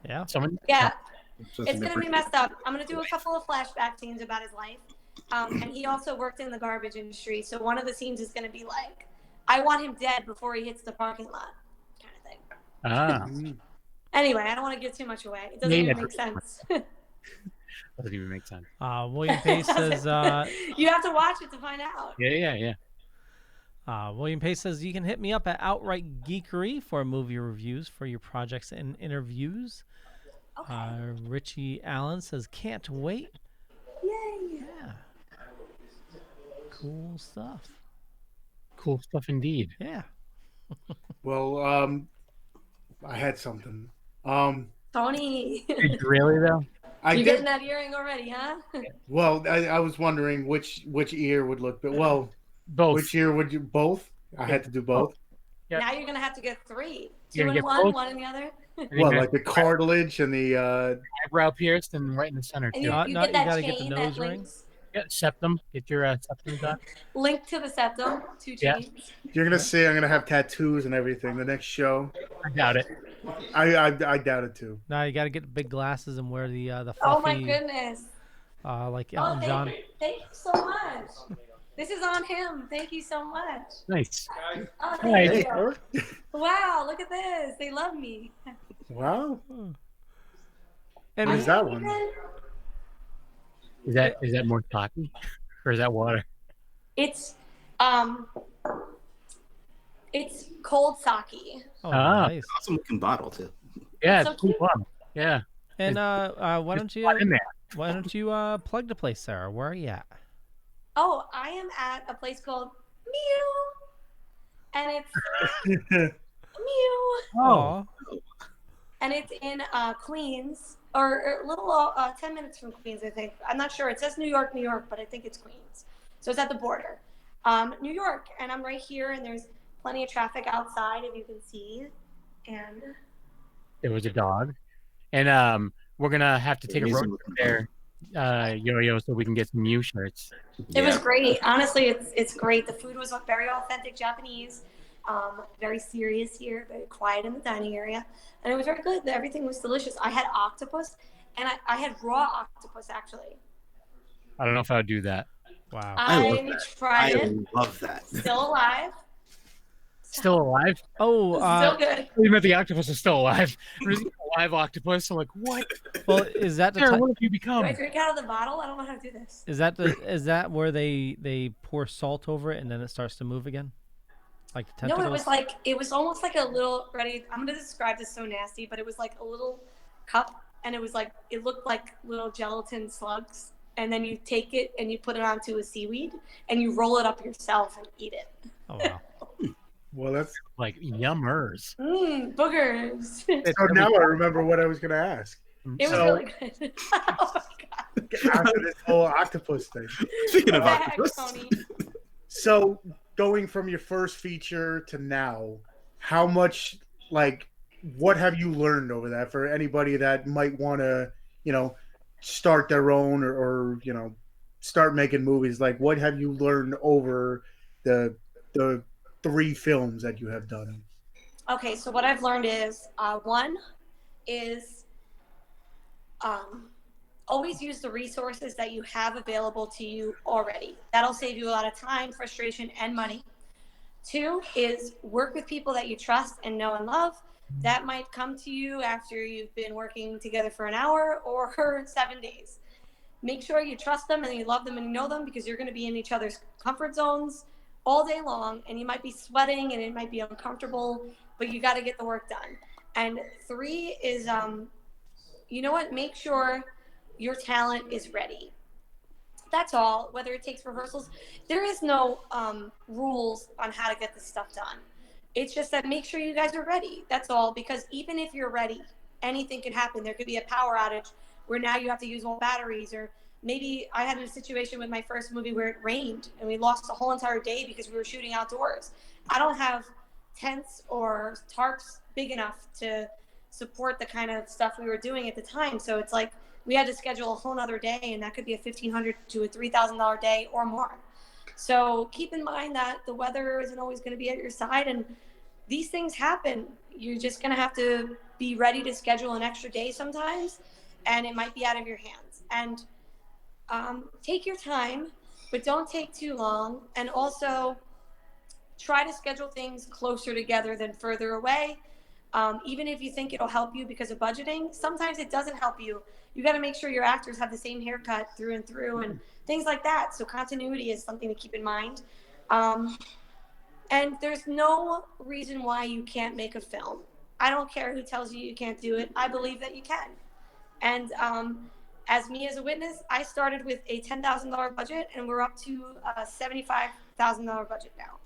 Yeah. Yeah. It's going to be messed up. I'm going to do a couple of flashback scenes about his life. And he also worked in the garbage industry. So one of the scenes is going to be like, I want him dead before he hits the parking lot kind of thing. Ah. Anyway, I don't want to give too much away. It doesn't even make sense. Doesn't even make sense. William Pace says. You have to watch it to find out. Yeah. William Pace says you can hit me up at Outright Geekery for movie reviews for your projects and interviews. Okay. Richie Allen says can't wait. Yay! Yeah. Cool stuff. Cool stuff indeed. Yeah. Well, I had something. Tony. Really though? You're getting that earring already, huh? Well, I was wondering which ear would look good. Well, both. Which ear would you both? I had to do both. Yep. Now you're gonna have to get 3. You're 2 gonna in get one, both? 1 in the other. Well, like the cartilage and the eyebrow pierced and right in the center And too. you get that chain that links. Yeah, septum. Get your septum done. Link to the septum. 2 chains. Yeah. You're gonna see I'm gonna have tattoos and everything the next show. I doubt it. I doubt it too. Now you got to get the big glasses and wear the fluffy. Oh my goodness. Like Elton John. Thank you so much. This is on him. Thank you so much. Nice. Oh, Hey. thank you. Wow, look at this. They love me. Wow. And what is that one? Is that more coffee, or is that water? It's cold sake. Oh, nice. Awesome looking bottle too. Yeah, So it's cool. Fun. Yeah. And why don't you plug the place, Sarah? Where are you at? Oh, I am at a place called Mew, and it's Mew. Oh. And it's in Queens, or a little 10 minutes from Queens, I think. I'm not sure. It says New York, but I think it's Queens. So it's at the border. New York, and I'm right here, and there's plenty of traffic outside, if you can see. And there was a dog. And we're going to have to take a road trip there, Yo-Yo, so we can get some new shirts. it was great. Honestly, it's great. The food was very authentic Japanese, very serious here, very quiet in the dining area. And it was very good. Everything was delicious. I had octopus, and I had raw octopus, actually. I don't know if I would do that. Wow. I tried it. love that. Still alive. Still alive? Oh, Still good. You meant the octopus is still alive. There's a live octopus. I'm like, what? Well, is that the Sarah, type? what have you Do become? I drink out of the bottle? I don't know how to do this. Is that where they pour salt over it and then it starts to move again, like the tentacles? No, it was almost like a little. Ready? I'm gonna describe this so nasty, but it was like a little cup, and it looked like little gelatin slugs, and then you take it and you put it onto a seaweed and you roll it up yourself and eat it. Oh wow. Well, that's like yummers. Boogers. So now I remember what I was going to ask. It was really good. Oh my God. After this whole octopus thing. Speaking of Back, octopus. Tony. So going from your first feature to now, how much, like, what have you learned over that for anybody that might want to, start their own or start making movies? Like, what have you learned over the 3 films that you have done? Okay, so what I've learned is one is always use the resources that you have available to you already. That'll save you a lot of time, frustration, and money. 2 is work with people that you trust and know and love. That might come to you after you've been working together for an hour or 7 days. Make sure you trust them and you love them and you know them, because you're going to be in each other's comfort zones all day long, and you might be sweating and it might be uncomfortable, but you got to get the work done. And 3 is, make sure your talent is ready. That's all. Whether it takes rehearsals, there is no rules on how to get this stuff done. It's just that make sure you guys are ready. That's all, because even if you're ready, anything can happen. There could be a power outage where now you have to use all batteries, or maybe I had a situation with my first movie where it rained and we lost a whole entire day because we were shooting outdoors. I don't have tents or tarps big enough to support the kind of stuff we were doing at the time. So it's like we had to schedule a whole nother day, and that could be a $1,500 to a $3,000 day or more. So keep in mind that the weather isn't always going to be at your side, and these things happen. You're just going to have to be ready to schedule an extra day sometimes, and it might be out of your hands. And take your time, but don't take too long. And also try to schedule things closer together than further away. Even if you think it'll help you because of budgeting, sometimes it doesn't help you. You got to make sure your actors have the same haircut through and through and things like that. So continuity is something to keep in mind. And there's no reason why you can't make a film. I don't care who tells you you can't do it. I believe that you can. And as me as a witness, I started with a $10,000 budget, and we're up to a $75,000 budget now.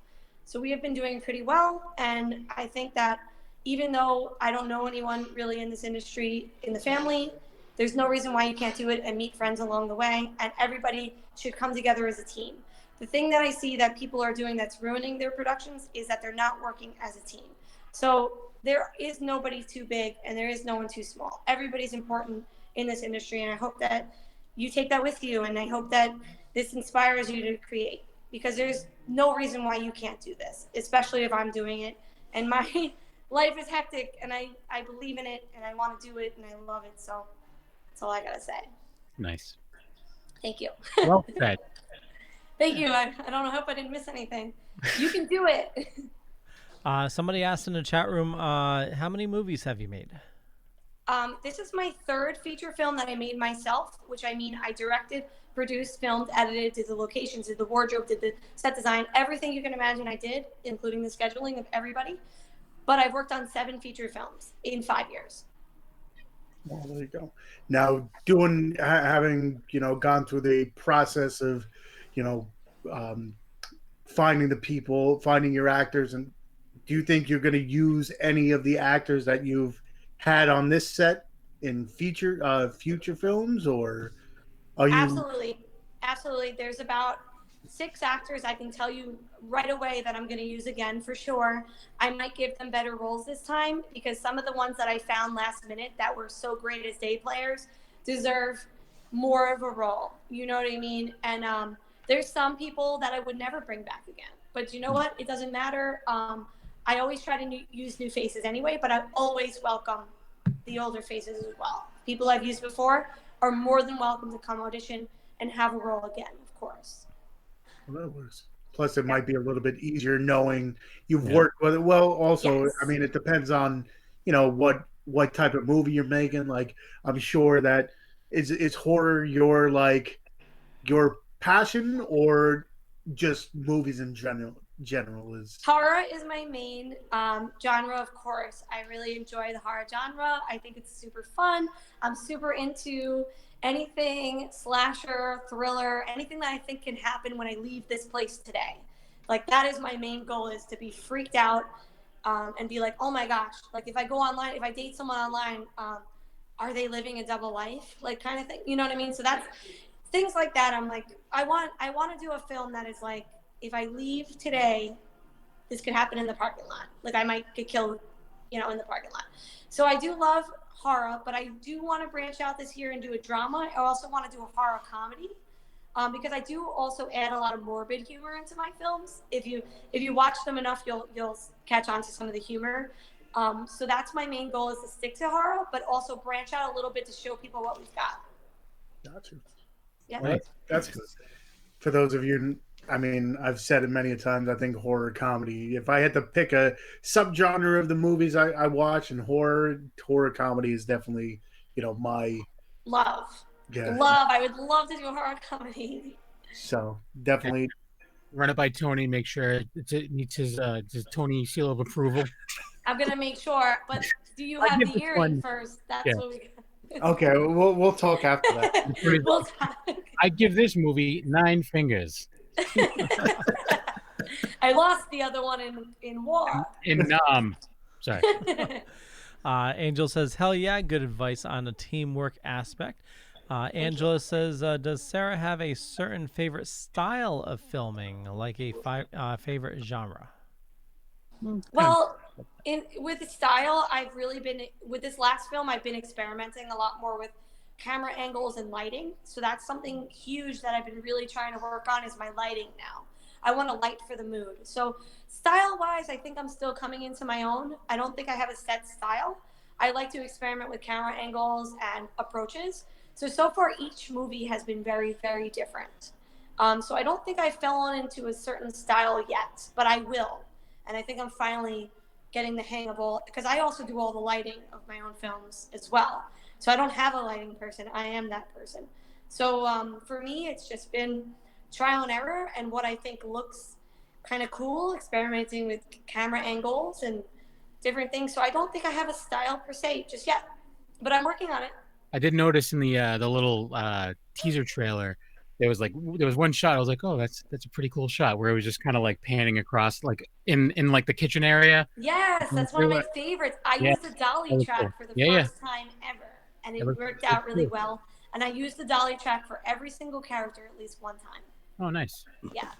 So we have been doing pretty well, and I think that even though I don't know anyone really in this industry in the family, there's no reason why you can't do it and meet friends along the way, and everybody should come together as a team. The thing that I see that people are doing that's ruining their productions is that they're not working as a team. So there is nobody too big and there is no one too small. Everybody's important in this industry, and I hope that you take that with you, and I hope that this inspires you to create, because there's no reason why you can't do this, especially if I'm doing it. And my life is hectic, and I believe in it, and I want to do it, and I love it. So that's all I gotta say. Nice. Thank you. Well said. Thank you. I don't know. I hope I didn't miss anything. You can do it. Somebody asked in the chat room, how many movies have you made? This is my 3rd feature film that I made myself, which I mean I directed, produced, filmed, edited, did the locations, did the wardrobe, did the set design, everything you can imagine I did, including the scheduling of everybody. But I've worked on 7 feature films in 5 years. Well, there you go. Now, having gone through the process of, finding the people, finding your actors, and do you think you're going to use any of the actors that you've had on this set in future films, or are you? Absolutely. There's about 6 actors I can tell you right away that I'm going to use again for sure. I might give them better roles this time because some of the ones that I found last minute that were so great as day players deserve more of a role. You know what I mean? And there's some people that I would never bring back again. But you know what? It doesn't matter. I always try to use new faces anyway, but I always welcome the older faces as well. People I've used before are more than welcome to come audition and have a role again, of course. Well, that works. Plus, it might be a little bit easier knowing you've worked with it. Well, also, I mean, it depends on, what type of movie you're making. Like, I'm sure that is horror your passion, or just movies in general is horror is my main genre, of course. I really enjoy the horror genre. I think it's super fun. I'm super into anything slasher, thriller, anything that I think can happen when I leave this place today. Like, that is my main goal, is to be freaked out and be like, oh my gosh, like if I go online, if I date someone online, are they living a double life, like, kind of thing, you know what I mean? So that's things like that. I'm like, I want to do a film that is like, if I leave today, this could happen in the parking lot. Like, I might get killed, in the parking lot. So I do love horror, but I do want to branch out this year and do a drama. I also want to do a horror comedy, because I do also add a lot of morbid humor into my films. If you watch them enough, you'll catch on to some of the humor. So that's my main goal, is to stick to horror, but also branch out a little bit to show people what we've got. Gotcha. Yeah. Well, that's good. For those of you, I mean, I've said it many times, I think horror comedy, if I had to pick a subgenre of the movies I watch, and horror comedy is definitely, my love. Yeah. I would love to do a horror comedy. So definitely run it by Tony, make sure it meets his Tony seal of approval. I'm gonna make sure, but do you have the earring first? That's what we Okay, we'll talk after that. We'll talk. I give this movie 9 fingers. I lost the other one in war. Sorry. Angel says, hell yeah, good advice on the teamwork aspect. Angela says, does Sarah have a certain favorite style of filming, like a favorite genre? Well, with the style, I've really been, with this last film, I've been experimenting a lot more with camera angles and lighting. So that's something huge that I've been really trying to work on, is my lighting now. I want to light for the mood. So style-wise, I think I'm still coming into my own. I don't think I have a set style. I like to experiment with camera angles and approaches. So far, each movie has been very, very different. So I don't think I've fallen into a certain style yet, but I will. And I think I'm finally getting the hang of all, because I also do all the lighting of my own films as well. So I don't have a lighting person. I am that person. So for me, it's just been trial and error and what I think looks kind of cool, experimenting with camera angles and different things. So I don't think I have a style per se just yet, but I'm working on it. I did notice in the little teaser trailer, there was one shot. I was like, oh, that's a pretty cool shot, where it was just kind of like panning across, like in like the kitchen area. Yes, that's one of my favorites. I used the dolly track for the first time ever, and it worked out really well. And I used the dolly track for every single character at least one time. Oh, nice. Yeah.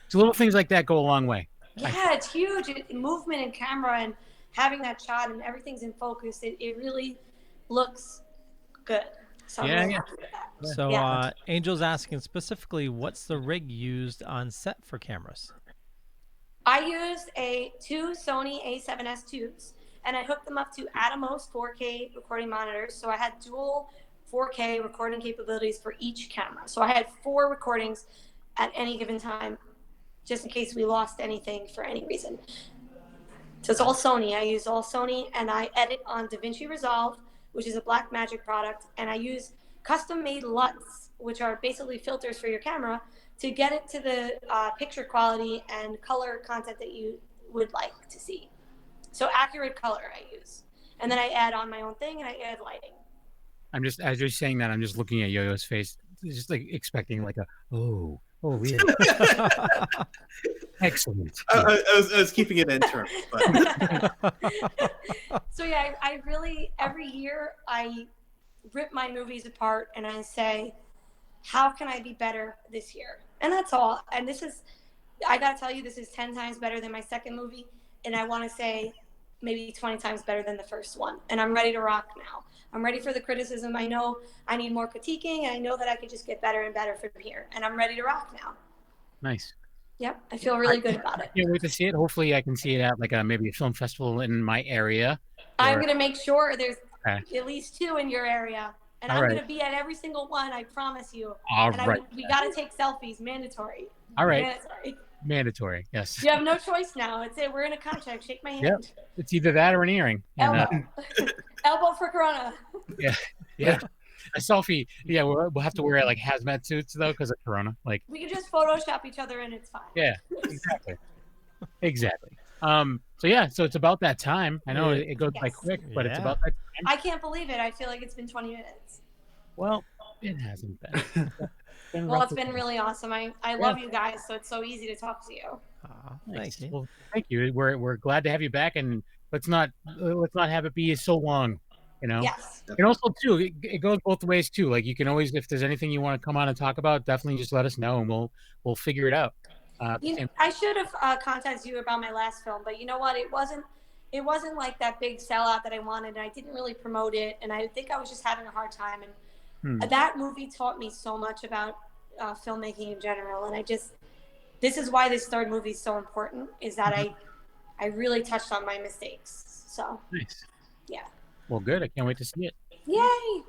So little things like that go a long way. Yeah, it's huge. Movement and camera and having that shot and everything's in focus. It really looks good. So So Angel's asking specifically, what's the rig used on set for cameras? I used two Sony A7S tubes, and I hooked them up to Atomos 4K recording monitors. So I had dual 4K recording capabilities for each camera. So I had 4 recordings at any given time, just in case we lost anything for any reason. So it's all Sony. I use all Sony, and I edit on DaVinci Resolve, which is a Blackmagic product, and I use custom-made LUTs, which are basically filters for your camera, to get it to the picture quality and color content that you would like to see. So accurate color I use. And then I add on my own thing, and I add lighting. I'm just, as you're saying that, I'm just looking at Yo-Yo's face, just like expecting like a, oh, Oh, yeah. Excellent. I was keeping it internal. But. So yeah, I really every year I rip my movies apart and I say, how can I be better this year? And that's all. And this is, I gotta tell you, this is 10 times better than my second movie, and I want to say maybe 20 times better than the first one. And I'm ready to rock now. I'm ready for the criticism. I know I need more critiquing, and I know that I could just get better and better from here. And I'm ready to rock now. Nice. Yep, I feel really good about it. Can't wait to see it. Hopefully, I can see it at like maybe a film festival in my area. I'm gonna make sure there's Okay. at least 2 in your area, and All I'm right. gonna be at every single one. I promise you. All and right. we gotta take selfies, mandatory. All right. Mandatory. Mandatory. Yes. You have no choice now. It's it. We're in a contract. Shake my hand. Yep. It's either that or an earring. And, Elbow. Elbow for Corona. yeah. Yeah. A selfie. Yeah. We'll have to wear like hazmat suits though because of Corona. Like. We can just Photoshop each other and it's fine. Yeah. Exactly. Exactly. So yeah. So it's about that time. I know it goes by quick, but it's about that time. I can't believe it. I feel like it's been 20 minutes. Well, it hasn't been. Well, it's been really awesome. I love you guys, so it's so easy to talk to you. Nice. Well, thank you. We're glad to have you back, and let's not have it be so long. You know. Yes. And also too, it goes both ways too. Like you can always, if there's anything you want to come on and talk about, definitely just let us know, and we'll figure it out. I should have contacted you about my last film, but you know what? It wasn't like that big sellout that I wanted, and I didn't really promote it, and I think I was just having a hard time. And that movie taught me so much about filmmaking in general, and this is why this third movie is so important, is that I really touched on my mistakes. So nice. Yeah. Well, good. I can't wait to see it. Yay.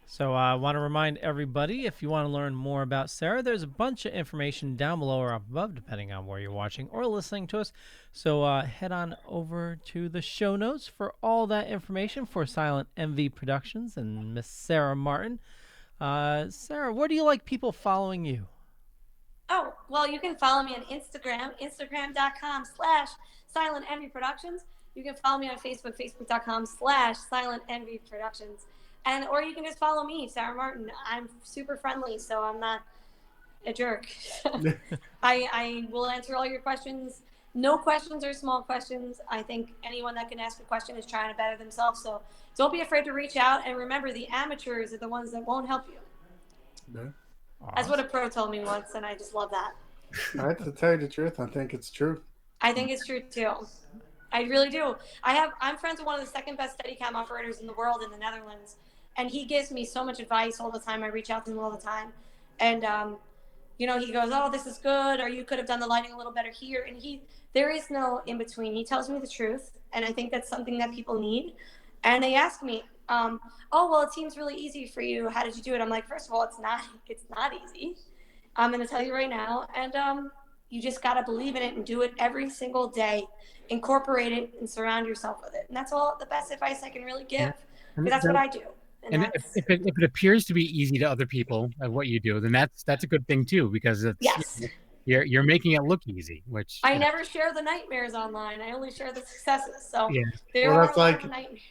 So I want to remind everybody, if you want to learn more about Sarah, there's a bunch of information down below or up above, depending on where you're watching or listening to us. So head on over to the show notes for all that information for Silent MV Productions and Miss Sarah Martin. Sarah, where do you like people following you? Oh, well, you can follow me on Instagram, instagram.com/SilentEnvyProductions. You can follow me on Facebook, facebook.com/SilentEnvyProductions. Or you can just follow me, Sarah Martin. I'm super friendly, so I'm not a jerk. I will answer all your questions. No questions are small questions. I think anyone that can ask a question is trying to better themselves. So don't be afraid to reach out. And remember, the amateurs are the ones that won't help you. Yeah. That's what a pro told me once, and I just love that. I have to tell you the truth. I think it's true. I think it's true too. I really do. I'm friends with one of the second best Steadicam operators in the world in the Netherlands, and he gives me so much advice all the time. I reach out to him all the time, and he goes, "Oh, this is good," or "You could have done the lighting a little better here." And there is no in between. He tells me the truth, and I think that's something that people need. And they ask me, "Oh, well, it seems really easy for you. How did you do it?" I'm like, first of all, it's not easy. I'm going to tell you right now, and you just got to believe in it and do it every single day. Incorporate it and surround yourself with it. And that's all the best advice I can really give. Because that's what I do. And if it appears to be easy to other people at what you do, then that's a good thing too, because it's, you're making it look easy. Which I never share the nightmares online. I only share the successes. So Yeah. there are a lot of nightmares.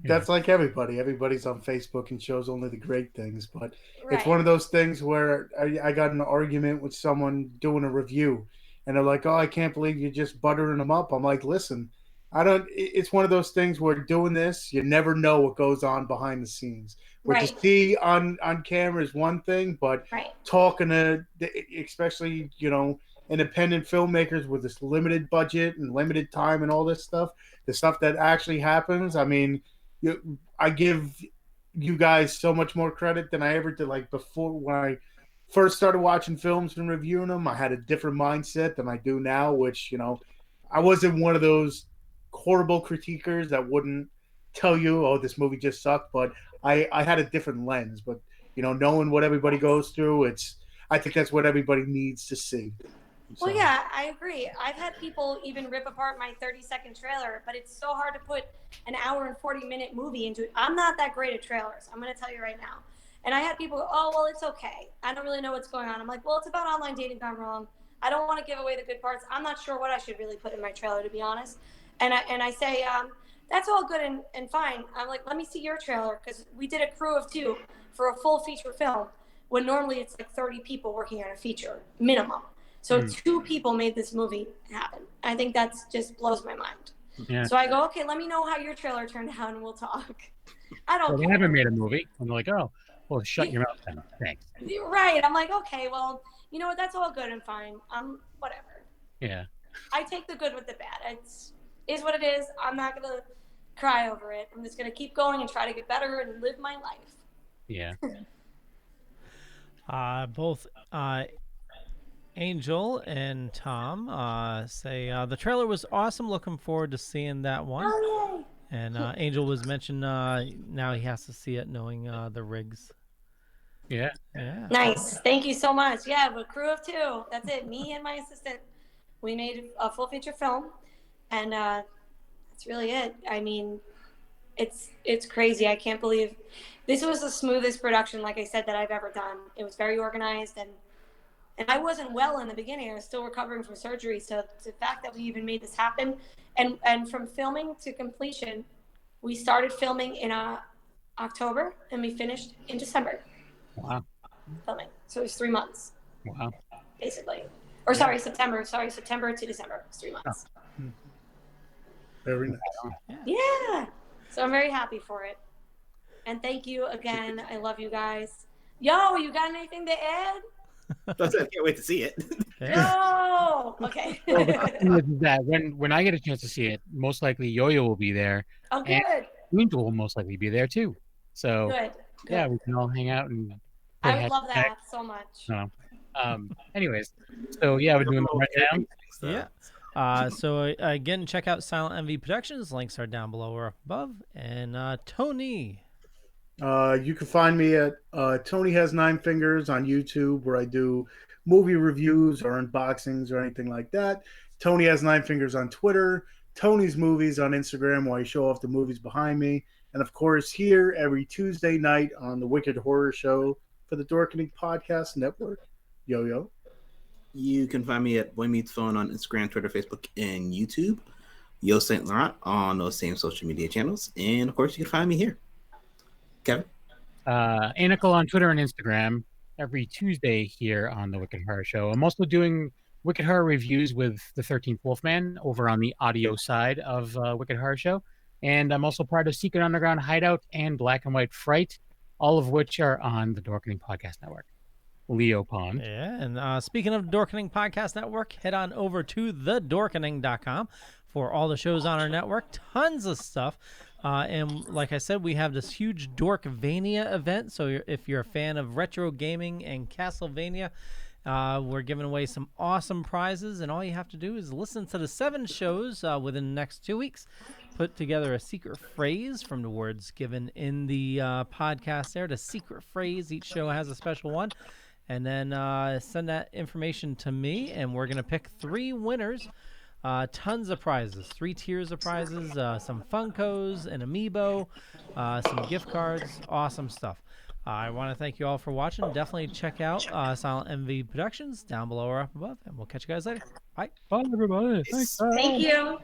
That's like everybody. Everybody's on Facebook and shows only the great things. But it's Right. one of those things where I got in an argument with someone doing a review, and they're like, "Oh, I can't believe you're just buttering them up." I'm like, "Listen, it's one of those things where doing this, you never know what goes on behind the scenes. What you Right. see on camera is one thing, but talking to, especially, independent filmmakers with this limited budget and limited time and all this stuff, the stuff that actually happens, I mean, I give you guys so much more credit than I ever did. Like before, when I first started watching films and reviewing them, I had a different mindset than I do now, which, I wasn't one of those horrible critiquers that wouldn't tell you, "Oh, this movie just sucked," but I had a different lens. But, knowing what everybody goes through, I think that's what everybody needs to see. Well, yeah, I agree. I've had people even rip apart my 30-second trailer, but it's so hard to put an hour and 40-minute movie into it. I'm not that great at trailers. I'm going to tell you right now. And I had people go, "Oh, well, it's okay. I don't really know what's going on." I'm like, well, it's about online dating gone wrong. I don't want to give away the good parts. I'm not sure what I should really put in my trailer, to be honest. And I say, that's all good and fine. I'm like, let me see your trailer, because we did a crew of 2 for a full feature film. when normally it's like 30 people working on a feature minimum. So 2 people made this movie happen. I think that's just blows my mind. Yeah. So I go, okay, let me know how your trailer turned out and we'll talk. I don't Well, they care. haven't made a movie. And they're like, oh, well, shut your mouth then. Thanks. Right. I'm like, okay, well, you know what? That's all good and fine. Whatever. Yeah. I take the good with the bad. It's is what it is. I'm not going to cry over it. I'm just going to keep going and try to get better and live my life. Yeah. Both Angel and Tom say the trailer was awesome. Looking forward to seeing that one. Oh, yay. And Angel was mentioned now he has to see it knowing the rigs. Yeah. Yeah. Nice. Thank you so much. Yeah, but crew of 2. That's it. Me and my assistant. We made a full feature film, and that's really it. I mean, it's crazy. I can't believe this was the smoothest production, like I said, that I've ever done. It was very organized, and I wasn't well in the beginning. I was still recovering from surgery. So the fact that we even made this happen, and from filming to completion, we started filming in October, and we finished in December. Wow. Filming. So it was 3 months. Wow. Basically. Or sorry, September. Sorry, September to December. It's 3 months. Very nice. Yeah. So I'm very happy for it. And thank you again. I love you guys. Yo, you got anything to add? That's it. I can't wait to see it. No. Okay. Well, the thing is that when I get a chance to see it, most likely Yo-Yo will be there. Oh, and good. Angel will most likely be there too. So Good. yeah, we can all hang out and. I play would love hashtag. that so much. So, anyways, so yeah, we're doing the rundown. Yeah. So again, check out Silent MV Productions. Links are down below or up above. And Tony. You can find me at Tony Has 9 Fingers on YouTube, where I do movie reviews or unboxings or anything like that. Tony Has 9 Fingers on Twitter. Tony's Movies on Instagram, where I show off the movies behind me. And of course, here every Tuesday night on the Wicked Horror Show for the Dorkening Podcast Network. Yo-Yo. You can find me at Boy Meets Phone on Instagram, Twitter, Facebook, and YouTube. Yo Saint Laurent on those same social media channels. And of course, you can find me here. Kevin? Anicle on Twitter and Instagram every Tuesday here on the Wicked Horror Show. I'm also doing Wicked Horror reviews with the 13th Wolfman over on the audio side of Wicked Horror Show. And I'm also part of Secret Underground Hideout and Black and White Fright, all of which are on the Dorkening Podcast Network. Leo Pond. Yeah, and speaking of Dorkening Podcast Network, head on over to thedorkening.com for all the shows on our network. Tons of stuff. And like I said, we have this huge Dorkvania event. So if you're a fan of retro gaming and Castlevania, we're giving away some awesome prizes. And all you have to do is listen to the 7 shows within the next 2 weeks. Put together a secret phrase from the words given in the podcast there. The secret phrase. Each show has a special one. And then send that information to me, and we're going to pick 3 winners. Tons of prizes, 3 tiers of prizes, some Funkos, an Amiibo, some gift cards, awesome stuff. I want to thank you all for watching. Definitely check out Silent MV Productions down below or up above, and we'll catch you guys later. Bye. Bye, everybody. Thanks. Thank you.